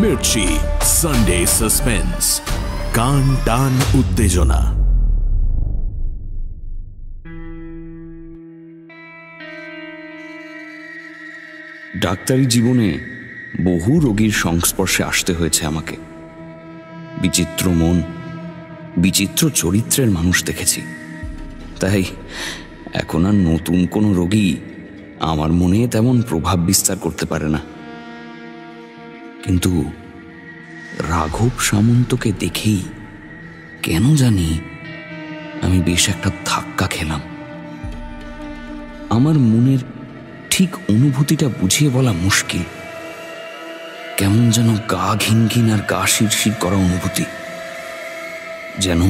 Mirchi Sunday suspense, কান টান উত্তেজনা। ডাক্তারি জীবনে বহু রোগীর সংস্পর্শে আসতে হয়েছে আমাকে। বিচিত্র মন, বিচিত্র চরিত্রের মানুষ দেখেছি। তাই এখন আর নতুন কোনো রোগী আমার মনে তেমন প্রভাব বিস্তার করতে পারে না। কিন্তু রাঘব সামন্তকে দেখেই কেন জানি আমি বেশ একটা ধাক্কা খেলাম। আমার মনের ঠিক অনুভূতিটা বুঝিয়ে বলা মুশকিল। কেমন যেন গা ঘিনঘিন আর গা শিরশির করা অনুভূতি, যেন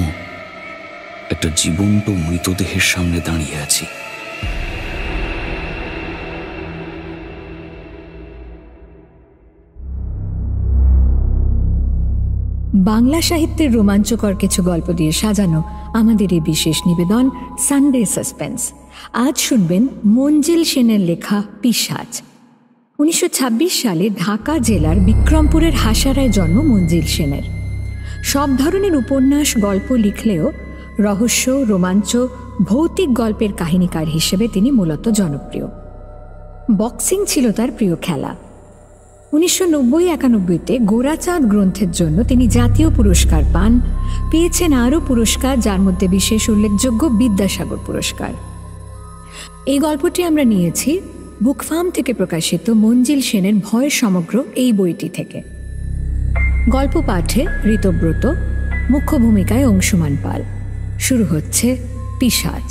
একটা জীবন্ত মৃতদেহের সামনে দাঁড়িয়ে আছি। বাংলা সাহিত্যের রোমাঞ্চকর কিছু গল্প দিয়ে সাজানো আমাদের এই বিশেষ নিবেদন সানডে সাসপেন্স। আজ শুনবেন মঞ্জিল সেনের লেখা পিশাচ। 1926 সালে ঢাকা জেলার বিক্রমপুরের হাসারায় জন্ম মঞ্জিল সেনের। সব ধরনের উপন্যাস গল্প লিখলেও রহস্য, রোমাঞ্চ, ভৌতিক গল্পের কাহিনীকার হিসেবে তিনি মূলত জনপ্রিয়। বক্সিং ছিল তার প্রিয় খেলা। 1990-91-তে গোরাচাঁদ গ্রন্থের জন্য তিনি জাতীয় পুরস্কার পান। পেয়েছেন আরও পুরস্কার, যার মধ্যে বিশেষ উল্লেখযোগ্য বিদ্যাসাগর পুরস্কার। এই গল্পটি আমরা নিয়েছি বুকফার্ম থেকে প্রকাশিত মঞ্জিল সেনের ভয় সমগ্র এই বইটি থেকে। গল্প পাঠে ঋতব্রত, মুখ্য ভূমিকায় অংশুমান পাল। শুরু হচ্ছে পিশাচ।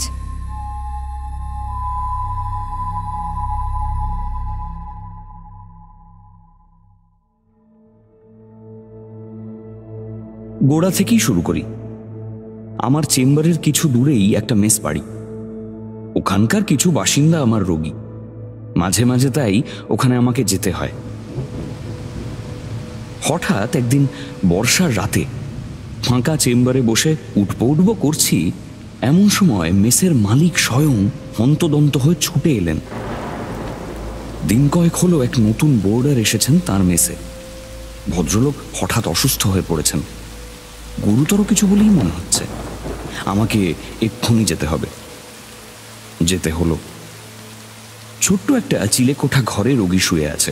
গোড়া থেকেই শুরু করি। আমার চেম্বারের কিছু দূরেই একটা মেস বাড়ি। ওখানকার কিছু বাসিন্দা আমার রোগী, মাঝে মাঝে তাই ওখানে আমাকে যেতে হয়। হঠাৎ একদিন বর্ষার রাতে ফাঁকা চেম্বারে বসে উঠবো করছি, এমন সময় মেসের মালিক স্বয়ং হন্তদন্ত হয়ে ছুটে এলেন। দিন কয়েক হলো এক নতুন বোর্ডার এসেছেন তার মেসে। ভদ্রলোক হঠাৎ অসুস্থ হয়ে পড়েছেন, গুরুতর কিছু বলেই মনে হচ্ছে। আমাকে এক্ষুনি যেতে হবে। যেতে হলো। ছোট্ট একটা চিলেকোঠা ঘরে রোগী শুয়ে আছে।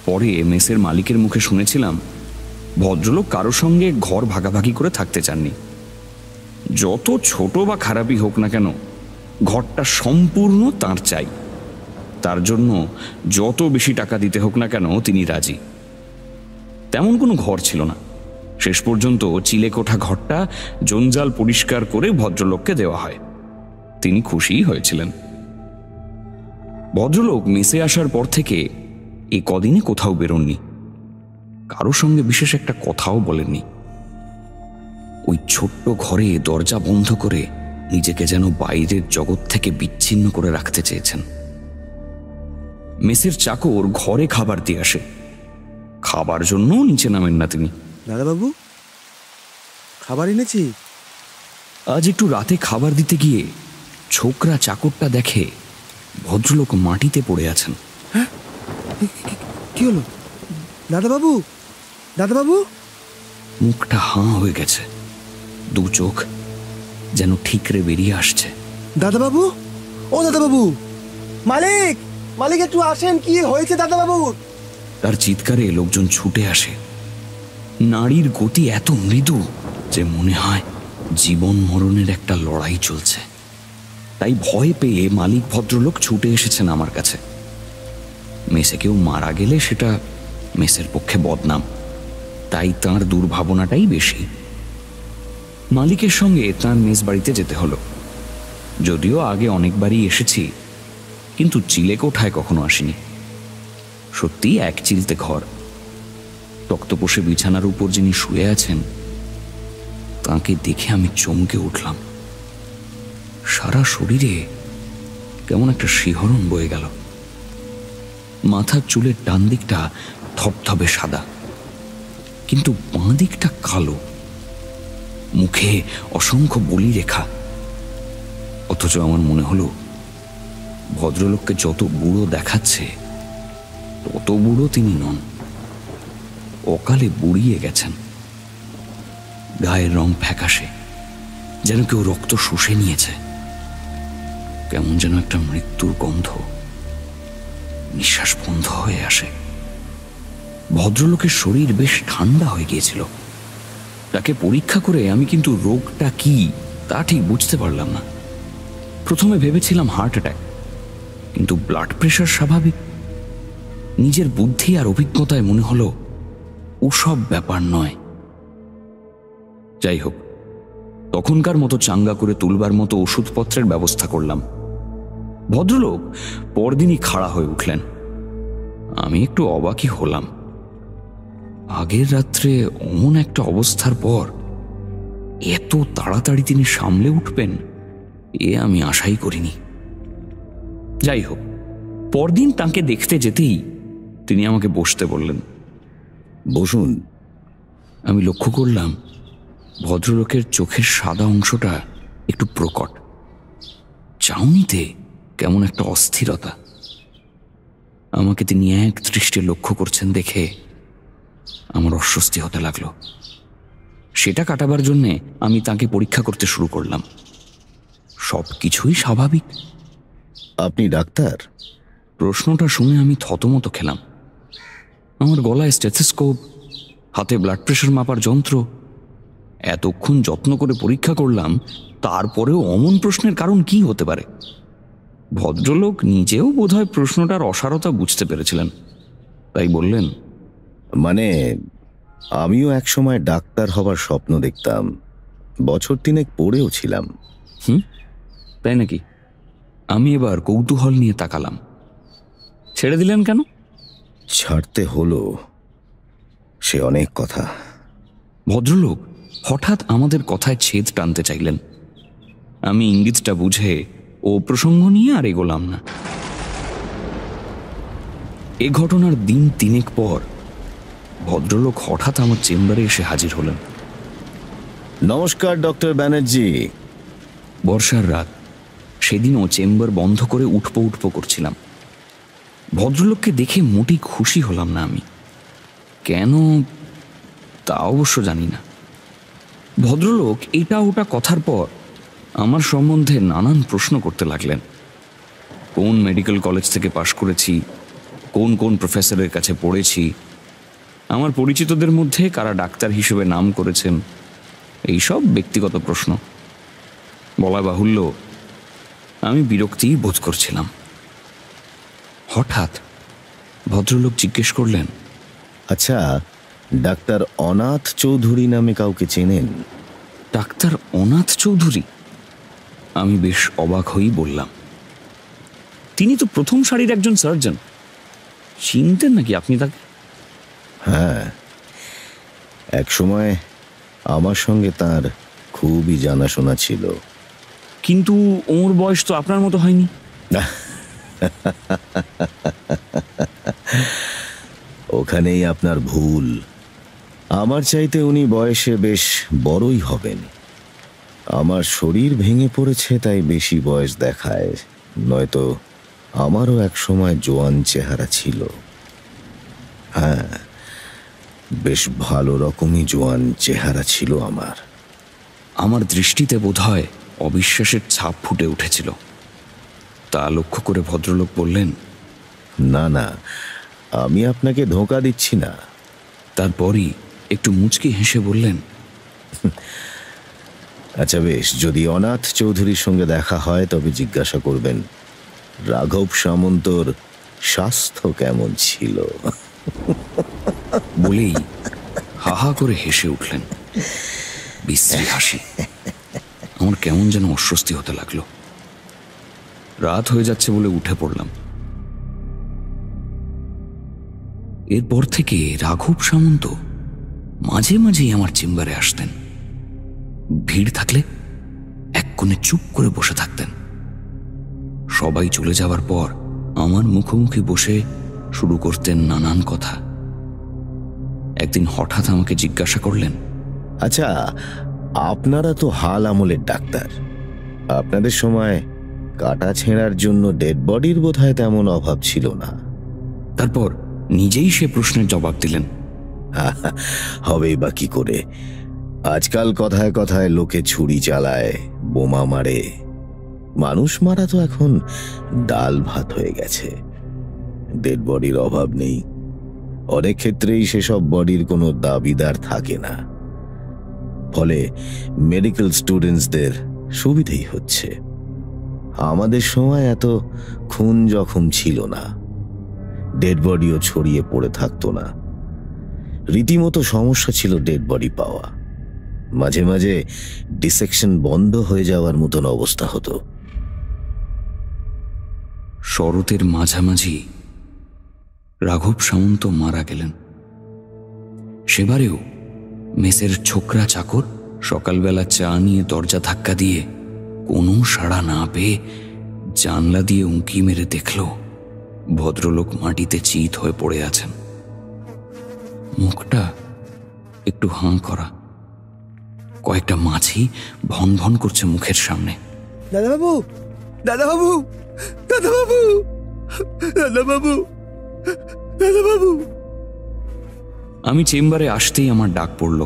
পরে মেসের মালিকের মুখে শুনেছিলাম ভদ্রলোক কারো সঙ্গে ঘর ভাগাভাগি করে থাকতে চাননি। যত ছোট বা খারাপই হোক না কেন, ঘরটা সম্পূর্ণ তার চাই। তার জন্য যত বেশি টাকা দিতে হোক না কেন তিনি রাজি। তেমন কোনো ঘর ছিল না। শেষ পর্যন্ত চিলেকোঠা ঘরটা জঞ্জাল পরিষ্কার করে ভদ্রলোককে দেওয়া হয়। তিনি খুশিই হয়েছিলেন। ভদ্রলোক মেসে আসার পর থেকে এই কদিনে কোথাও বেরোননি, কারো সঙ্গে বিশেষ একটা কথাও বলেননি। ওই ছোট্ট ঘরে দরজা বন্ধ করে নিজেকে যেন বাইরের জগৎ থেকে বিচ্ছিন্ন করে রাখতে চেয়েছেন। মেসের চাকর ঘরে খাবার দিয়ে আসে, খাবার জন্য নিচে নামেন না তিনি। দাদাবাবু, খাবার এনেছি। আজ একটু রাতে খাবার দিতে গিয়ে ছোকরা চাকরটা দেখে ভদ্রলোক মাটিতে পড়ে আছেন। হ্যাঁ, কি হলো? দাদাবাবু, দাদাবাবু। মুখটা হাঁ হয়ে গেছে, দু চোখ যেন ঠিকরে বেরিয়ে আসছে। দাদাবাবু, ও দাদাবাবু, মালিক, মালিক একটু আসেন, কি হয়েছে দাদাবাবু? তার চিৎকারে লোকজন ছুটে আসে। নারীর গতি এত মৃদু যে মনে হয় জীবন মরণের একটা লড়াই চলছে। তাই ভয় পেয়ে মালিক ভদ্রলোক ছুটে এসেছেন আমার কাছে। মেসে কেউ মারা গেলে সেটা মেসের পক্ষে বদনাম, তাই তাঁর দুর্ভাবনাটাই বেশি। মালিকের সঙ্গে তাঁর মেস বাড়িতে যেতে হলো। যদিও আগে অনেকবারই এসেছি, কিন্তু চিলেকোঠায় কখনো আসিনি। সত্যি এক চিলতে ঘর। তক্তপোষে বিছানার উপর যিনি শুয়ে আছেন তাকে দেখে আমি চমকে উঠলাম। সারা শরীরে কেমন একটা শিহরণ বয়ে গেল। মাথার চুলের ডান দিকটা থপথপে সাদা, কিন্তু বাঁ দিকটা কালো। মুখে অসংখ্য বলি রেখা। অথচ আমার মনে হলো ভদ্রলোককে যত বুড়ো দেখাচ্ছে তত বুড়ো তিনি নন। অকালে বুড়িয়ে গেছেন। গায়ের রং ফ্যাকাশে, যেন কেউ রক্ত শুষে নিয়েছে। কেমন যেন একটা মৃত্যুর গন্ধ। নিঃশ্বাস বন্ধ হয়ে আসে। ভদ্রলোকের শরীর বেশ ঠান্ডা হয়ে গিয়েছিল। তাকে পরীক্ষা করে আমি কিন্তু রোগটা কি তা ঠিক বুঝতে পারলাম না। প্রথমে ভেবেছিলাম হার্ট অ্যাটাক, কিন্তু ব্লাড প্রেশার স্বাভাবিক। নিজের বুদ্ধি আর অভিজ্ঞতায় মনে হলো ওসব ব্যাপার নয়। যাই হোক, তখনকার মতো চাঙ্গা করে তুলবার মতো ওষুধপত্রের ব্যবস্থা করলাম। ভদ্রলোক পরদিনই খাড়া হয়ে উঠলেন। আমি একটু অবাকই হলাম। আগের রাত্রে অমন একটা অবস্থার পর এত তাড়াতাড়ি তিনি সামলে উঠবেন এ আমি আশাই করিনি। যাই হোক, পরদিন তাকে দেখতে যেতেই তিনি আমাকে বসতে বললেন। বসুন। আমি লক্ষ্য করলাম ভদ্রলোকের চোখের সাদা অংশটা একটু প্রকট, চাউনিতে কেমন একটা অস্থিরতা। আমাকে তিনি এক দৃষ্টে লক্ষ্য করছেন দেখে আমার অস্বস্তি হতে লাগলো। সেটা কাটাবার জন্যে আমি তাকে পরীক্ষা করতে শুরু করলাম। সব কিছুই স্বাভাবিক। আপনি ডাক্তার? প্রশ্নটা শুনে আমি থতমত খেলাম। আমার গলায় স্টেথোস্কোপ, হাতে ব্লাড প্রেশার মাপার যন্ত্র। এতক্ষণ যত্ন করে পরীক্ষা করলাম, তারপরেও অমন প্রশ্নের কারণ কি হতে পারে? ভদ্রলোক নিজেও বোধহয় প্রশ্নটার অসারতা বুঝতে পেরেছিলেন, তাই বললেন, মানে আমিও একসময় ডাক্তার হবার স্বপ্ন দেখতাম, বছর 3 পড়েও ছিলাম। তাই নাকি? আমি এবার কৌতূহল নিয়ে তাকালাম। ছেড়ে দিলেন কেন? ছাড়তে হলো, সে অনেক কথা। ভদ্রলোক হঠাৎ আমাদের কথায় ছেদ টানতে চাইলেন। আমি ইঙ্গিতটা বুঝে ও প্রসঙ্গ নিয়ে আর এগোলাম না। এ ঘটনার দিন 3 পর ভদ্রলোক হঠাৎ আমার চেম্বারে এসে হাজির হলেন। নমস্কার ডক্টর ব্যানার্জি। বর্ষার রাত, সেদিনও চেম্বার বন্ধ করে উঠপো করছিলাম। ভদ্রলোককে দেখে মোটেই খুশি হলাম না আমি। কেন তা অবশ্য জানি না। ভদ্রলোক এটা ওটা কথার পর আমার সম্বন্ধে নানান প্রশ্ন করতে লাগলেন। কোন মেডিকেল কলেজ থেকে পাশ করেছি, কোন কোন প্রফেসরের কাছে পড়েছি, আমার পরিচিতদের মধ্যে কারা ডাক্তার হিসেবে নাম করেছেন, এইসব ব্যক্তিগত প্রশ্ন। বলা বাহুল্য, আমি বিরক্তিই বোধ করছিলাম। হঠাৎ ভদ্রলোক জিজ্ঞেস করলেন, আচ্ছা, ডাক্তার অনাথ চৌধুরী নামে কাউকে চেনেন? ডাক্তার অনাথ চৌধুরী? আমি বেশ অবাক হয়েই বললাম, তিনি তো প্রথম সারির একজন সার্জন। চিনতেন নাকি আপনি তাকে? হ্যাঁ, এক সময় আমার সঙ্গে তার খুবই জানাশোনা ছিল। কিন্তু ওর বয়স তো আপনার মতো হয়নি। ওখানেই আপনার ভুল। আমার চাইতে উনি বয়সে বেশ বড়ই হবেন। আমার শরীর ভেঙে পড়েছে তাই বেশি বয়স দেখায়, নয়তো আমারও এক সময় জোয়ান চেহারা ছিল। হ্যাঁ, বেশ ভালো রকমই জোয়ান চেহারা ছিল আমার। আমার দৃষ্টিতে বোধহয় অবিশ্বাসের ছাপ ফুটে উঠেছিল। তা লক্ষ্য করে ভদ্রলোক বললেন, না না, আমি আপনাকে ধোঁকা দিচ্ছি না। তারপরই একটু মুচকি হেসে বললেন, আচ্ছা বেশ, যদি অনাথ চৌধুরীর সঙ্গে দেখা হয় তবে জিজ্ঞাসা করবেন রাঘব সামন্তর স্বাস্থ্য কেমন ছিল। বলেই হাহা করে হেসে উঠলেন। বিশ্রী হাসি। আমার কেমন যেন অস্বস্তি হতে লাগলো। রাত হয়ে যাচ্ছে বলে উঠে পড়লাম। এরপর থেকে রাঘব সামন্ত মাঝে মাঝেই আমার চেম্বারে আসতেন। ভিড় থাকলে এক কোণে চুপ করে বসে থাকতেন। সবাই চলে যাওয়ার পর আমার মুখোমুখি বসে শুরু করতেন নানান কথা। একদিন হঠাৎ আমাকে জিজ্ঞাসা করলেন, আচ্ছা, আপনারা তো হাল আমলের ডাক্তার, আপনাদের সময় কাটা ছেঁড়ার জন্য ডেড বডির বোধহয় তেমন অভাব ছিল না। তারপর নিজেই সে প্রশ্নের জবাব দিলেন। হবেই বা কি করে? আজকাল কথায় কথায় লোকে ছুরি চালায়, বোমা মারে। মানুষ মারা তো এখন ডাল ভাত হয়ে গেছে। ডেড বডির অভাব নেই। অনেক ক্ষেত্রেই সেসব বডির কোনো দাবিদার থাকে না, ফলে মেডিকেল স্টুডেন্টসদের সুবিধেই হচ্ছে। আমাদের সময় এত খুন জখম ছিল না, ডেড বডিও ছড়িয়ে পড়ে থাকতো না। রীতিমতো সমস্যা ছিল ডেড বডি পাওয়া। মাঝে মাঝে ডিসেকশন বন্ধ হয়ে যাওয়ার মতন অবস্থা হতো। শরতের মাঝামাঝি রাঘব সামন্ত মারা গেলেন। সেবারেও মেসের ছোকরা চাকর সকালবেলা চা নিয়ে দরজা ধাক্কা দিয়ে কোনো সাড়া না পেয়ে জানলা দিয়ে উঁকি মেরে দেখল ভদ্রলোক মাটিতে চিত হয়ে পড়ে আছেন। মুখটা একটু হাঁ করা, কয়েকটা মাছি ভন ভন করছে মুখের সামনে। দাদাবাবু, দাদাবাবু, দাদাবাবু, দাদাবাবু, দাদাবাবু। আমি চেম্বারে আসতেই আমার ডাক পড়ল।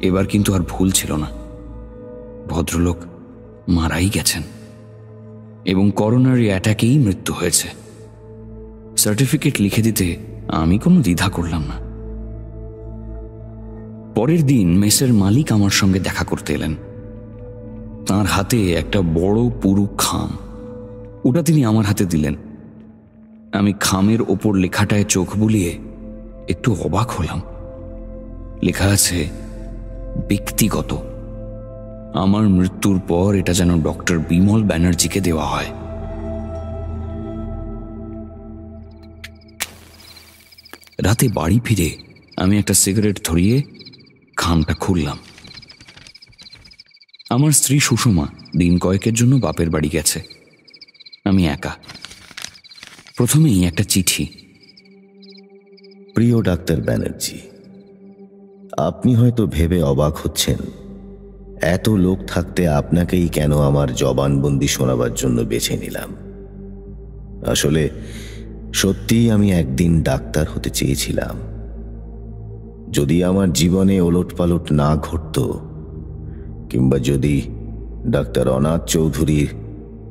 এবার কিন্তু আর ভুল ছিল না, ভদ্রলোক মারাই গেছেন এবং করোনারি অ্যাটাকেই মৃত্যু হয়েছে। সার্টিফিকেট লিখে দিতে আমি কোনো দ্বিধা করলাম না। পরের দিন মেসের মালিক আমার সঙ্গে দেখা করতে এলেন। তাঁর হাতে একটা বড় পুরু খাম, ওটা তিনি আমার হাতে দিলেন। আমি খামের ওপর লেখাটায় চোখ বুলিয়ে একটু অবাক হলাম। লেখা আছে ব্যক্তিগত। আমার মৃত্যুর পর এটা যেন ডক্টর বিমল ব্যানার্জিকে দেওয়া হয়। রাতে বাড়ি ফিরে আমি একটা সিগারেট ধরিয়ে খামটা খুললাম। আমার স্ত্রী সুষমা দিন কয়েকের জন্য বাপের বাড়ি গেছে। আমি একা। প্রথমেই একটা চিঠি। প্রিয় ডাক্তার ব্যানার্জি, আপনি হয়তো ভেবে অবাক হচ্ছেন এত লোক থাকতে আপনাকেই কেন আমার জবানবন্দি শোনাবার জন্য বেছে নিলাম। আসলে সত্যিই আমি একদিন ডাক্তার হতে চেয়েছিলাম। যদি আমার জীবনে ওলটপালট না ঘটত, কিংবা যদি ডাক্তার অনাথ চৌধুরী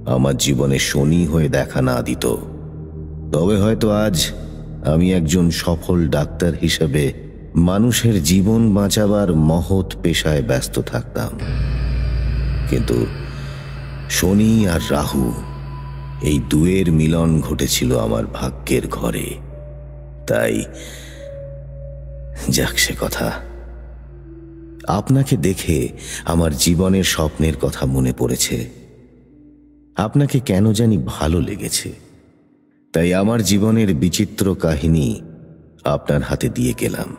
আমার জীবনে শনি হয়ে দেখা না দিত, তবে হয়তো আজ আমি একজন সফল ডাক্তার হিসেবে মানুষের জীবন বাঁচাবার মহৎ পেশায় ব্যস্ত থাকতাম। কিন্তু শনি আর রাহু, এই দুয়ের মিলন ঘটেছিল আমার ভাগ্যের ঘরে। তাই যাক সে কথা। আপনাকে দেখে আমার জীবনের স্বপ্নের কথা মনে পড়েছে। আপনাকে কেন জানি ভালো লেগেছে, তাই আমার জীবনের বিচিত্র কাহিনী আপনার হাতে দিয়ে গেলাম।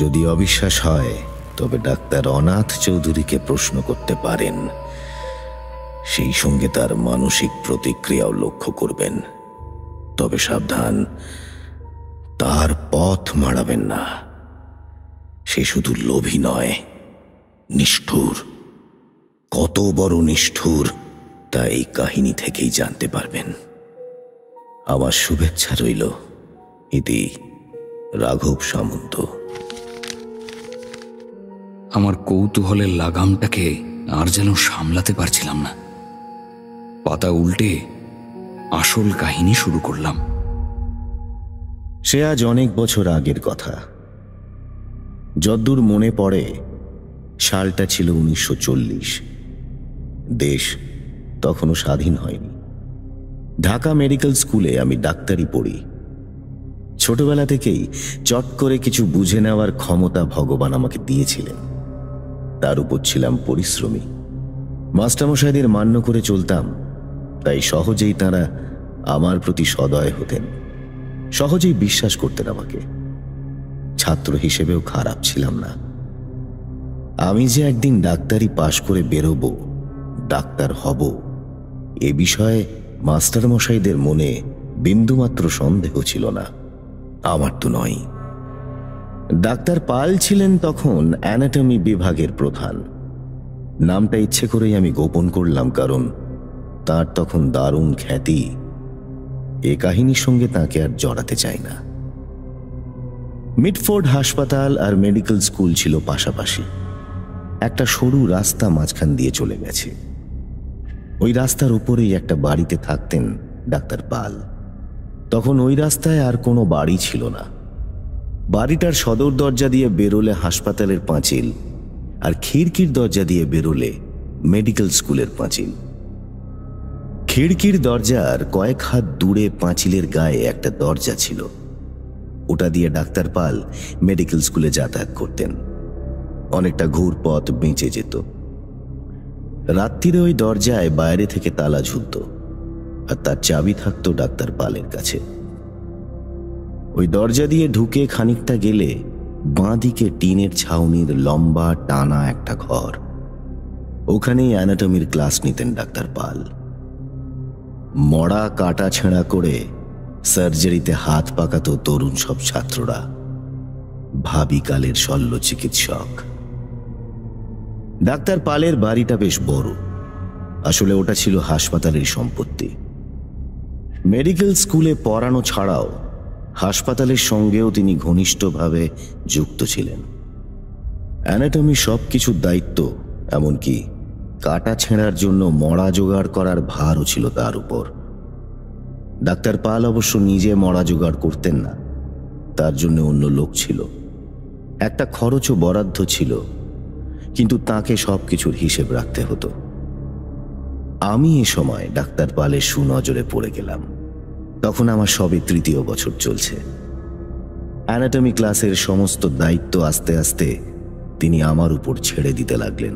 যদি অবিশ্বাস হয় তবে ডাক্তার অনাথ চৌধুরীকে প্রশ্ন করতে পারেন। সেই সঙ্গে তার মানসিক প্রতিক্রিয়াও লক্ষ্য করবেন। তবে সাবধান, তার পথ মাড়াবেন না। সে শুধু লোভী নয়, নিষ্ঠুর। কত বড় নিষ্ঠুর তা এই কাহিনী থেকেই জানতে পারবেন। আমার শুভেচ্ছা রইল। ইতি রাঘব সামন্ত। আমার কৌতূহলের লাগামটাকে আর যেন সামলাতে পারছিলাম না। পাতা উল্টে আসল কাহিনী শুরু করলাম। সে আজ অনেক বছর আগের কথা। যদ্দূর মনে পড়ে, সালটা ছিল 1940। দেশ তখনও স্বাধীন হয়নি। ঢাকা মেডিকেল স্কুলে আমি ডাক্তারি পড়ি। ছোটবেলা থেকেই চট করে কিছু বুঝে নেওয়ার ক্ষমতা ভগবান আমাকে দিয়েছিলেন। তার উপর ছিলাম পরিশ্রমী। মাস্টারমশাইদের মান্য করে চলতাম, তাই সহজেই তাঁরা আমার প্রতি সদয় হতেন, সহজেই বিশ্বাস করতেন আমাকে। ছাত্র হিসেবেও খারাপ ছিলাম না। আমি যে একদিন ডাক্তারি পাশ করে বেরোবো, ডাক্তার হব, এ বিষয়ে মাস্টারমশাইদের মনে বিন্দুমাত্র সন্দেহ ছিল না। আমার তো নয়। ডাক্তার পাল ছিলেন তখন অ্যানাটমি বিভাগের প্রধান। নামটা ইচ্ছে করেই আমি গোপন করলাম, কারণ তার তখন দারুণ খ্যাতি। এ কাহিনীর সঙ্গে তাকে আর জড়াতে চাই না। মিডফোর্ড হাসপাতাল আর মেডিকেল স্কুল ছিল পাশাপাশি। একটা সরু রাস্তা মাঝখান দিয়ে চলে গেছে। ওই রাস্তার উপরেই একটা বাড়িতে থাকতেন ডাক্তার পাল। তখন ওই রাস্তায় আর কোনো বাড়ি ছিল না। বাড়িটার সদর দরজা দিয়ে বেরোলে হাসপাতালের পাঁচিল, আর খিড়কির দরজা দিয়ে বেরোলে মেডিকেল স্কুলের পাঁচিল। খিড়কির দরজার কয়েক হাত দূরে পাঁচিলের গায়ে একটা দরজা ছিল। ওটা দিয়ে ডাক্তার পাল মেডিকেল স্কুলে যাতায়াত করতেন। অনেকটা ঘুরপথ বেঁচে যেত। রাত্রিরে ওই দরজায় বাইরে থেকে তালা ঝুলত, আর তার চাবি থাকতো ডাক্তার পালের কাছে। ওই দরজা দিয়ে ঢুকে খানিকটা গেলে বাঁ দিকে টিনের ছাউনির লম্বা টানা একটা ঘর। ওখানেই অ্যানাটমির ক্লাস নিতেন ডাক্তার পাল। মরা কাটা ছেঁড়া করে সার্জারিতে হাত পাকাতো তরুণ সব ছাত্ররা, ভাবি কালের শল্য চিকিৎসক। ডাক্তার পালের বাড়িটা বেশ বড়। আসলে ওটা ছিল হাসপাতালের সম্পত্তি। মেডিকেল স্কুলে পড়ানো ছাড়াও হাসপাতালের সঙ্গেও তিনি ঘনিষ্ঠভাবে যুক্ত ছিলেন। অ্যানাটমি সবকিছুর দায়িত্ব, এমনকি কাটা ছেঁড়ার জন্য মড়া জোগাড় করার ভারও ছিল তার উপর। ডাক্তার পাল অবশ্য নিজে মড়া জোগাড় করতেন না, তার জন্য অন্য লোক ছিল। একটা খরচও বরাদ্দ ছিল, কিন্তু তাকে সবকিছুর হিসেব রাখতে হতো। আমি এ সময় ডাক্তার পালের সুনজরে পড়ে গেলাম। তখন আমার সবে তৃতীয় বছর চলছে। অ্যানাটমি ক্লাসের সমস্ত দায়িত্ব আস্তে আস্তে তিনি আমার উপর ছেড়ে দিতে লাগলেন।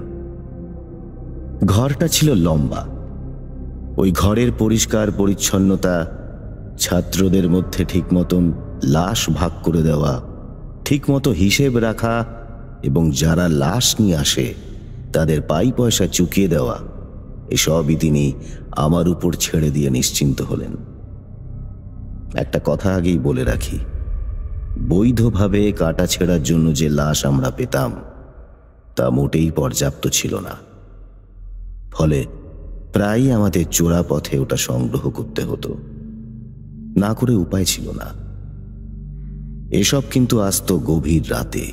ঘরটা ছিল লম্বা। ওই ঘরের পরিষ্কার পরিচ্ছন্নতা, ছাত্রদের মধ্যে ঠিক মতন লাশ ভাগ করে দেওয়া, ঠিক মতো হিসেব রাখা, এবং যারা লাশ নিয়ে আসে তাদের পাই পয়সা চুকিয়ে দেওয়া, এসবই তিনি আমার উপর ছেড়ে দিয়ে নিশ্চিন্ত হলেন। একটা কথা আগেই বলে রাখি, বৈধভাবে কাটা ছেঁড়ার জন্য যে লাশ আমরা পেতাম তা মোটেই পর্যাপ্ত ছিল না। ফলে প্রায়ই আমাদের চোরা পথে ওটা সংগ্রহ করতে হতো, না করে উপায় ছিল না। এসব কিন্তু আসতো গভীর রাতে।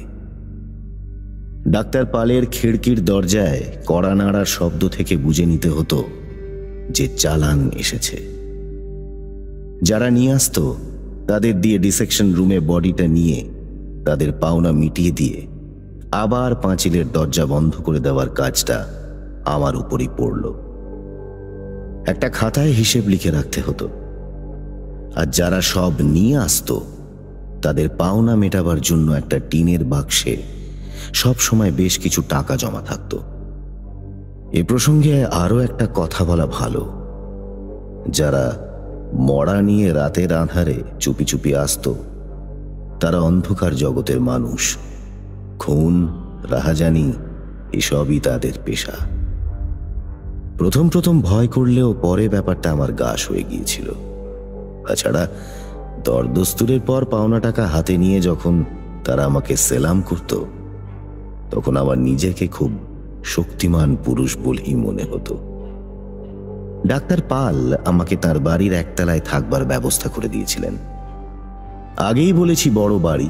ডাক্তার পালের খিড়কির দরজায় কড়া নাড়ার শব্দ থেকে বুঝে নিতে হতো যে চালান এসেছে। যারা নিয়ে আসতো তাদের দিয়ে ডিসেকশন রুমে বডিটা নিয়ে তাদের পাওনা মিটিয়ে দিয়ে আবার পাঁচিলের দরজা বন্ধ করে দেওয়ার কাজটা আমার উপরই পড়ল। একটা খাতায় হিসেব লিখে রাখতে হতো, আর যারা সব নিয়ে আসতো তাদের পাওনা মেটাবার জন্য একটা টিনের বাক্সে সব সময় বেশ কিছু টাকা জমা থাকত। এ প্রসঙ্গে আরো একটা কথা বলা ভালো, যারা মড়া নিয়ে রাতের আঁধারে চুপি চুপি আসতো তারা অন্ধকার জগতের মানুষ। খুন, রাহাজানি এসবই তাদের পেশা। প্রথম প্রথম ভয় করলেও পরে ব্যাপারটা আমার গাশ হয়ে গিয়েছিল। তাছাড়া দরদস্তুরের পর পাওনা টাকা হাতে নিয়ে যখন তারা আমাকে সেলাম করত, তখন আমার নিজেকে খুব শক্তিমান পুরুষ বলেই মনে হতো। ডাক্তার পাল আমাকে তার বাড়ির একতলায় থাকবার ব্যবস্থা করে দিয়েছিলেন। আগেই বলেছি, বড় বাড়ি।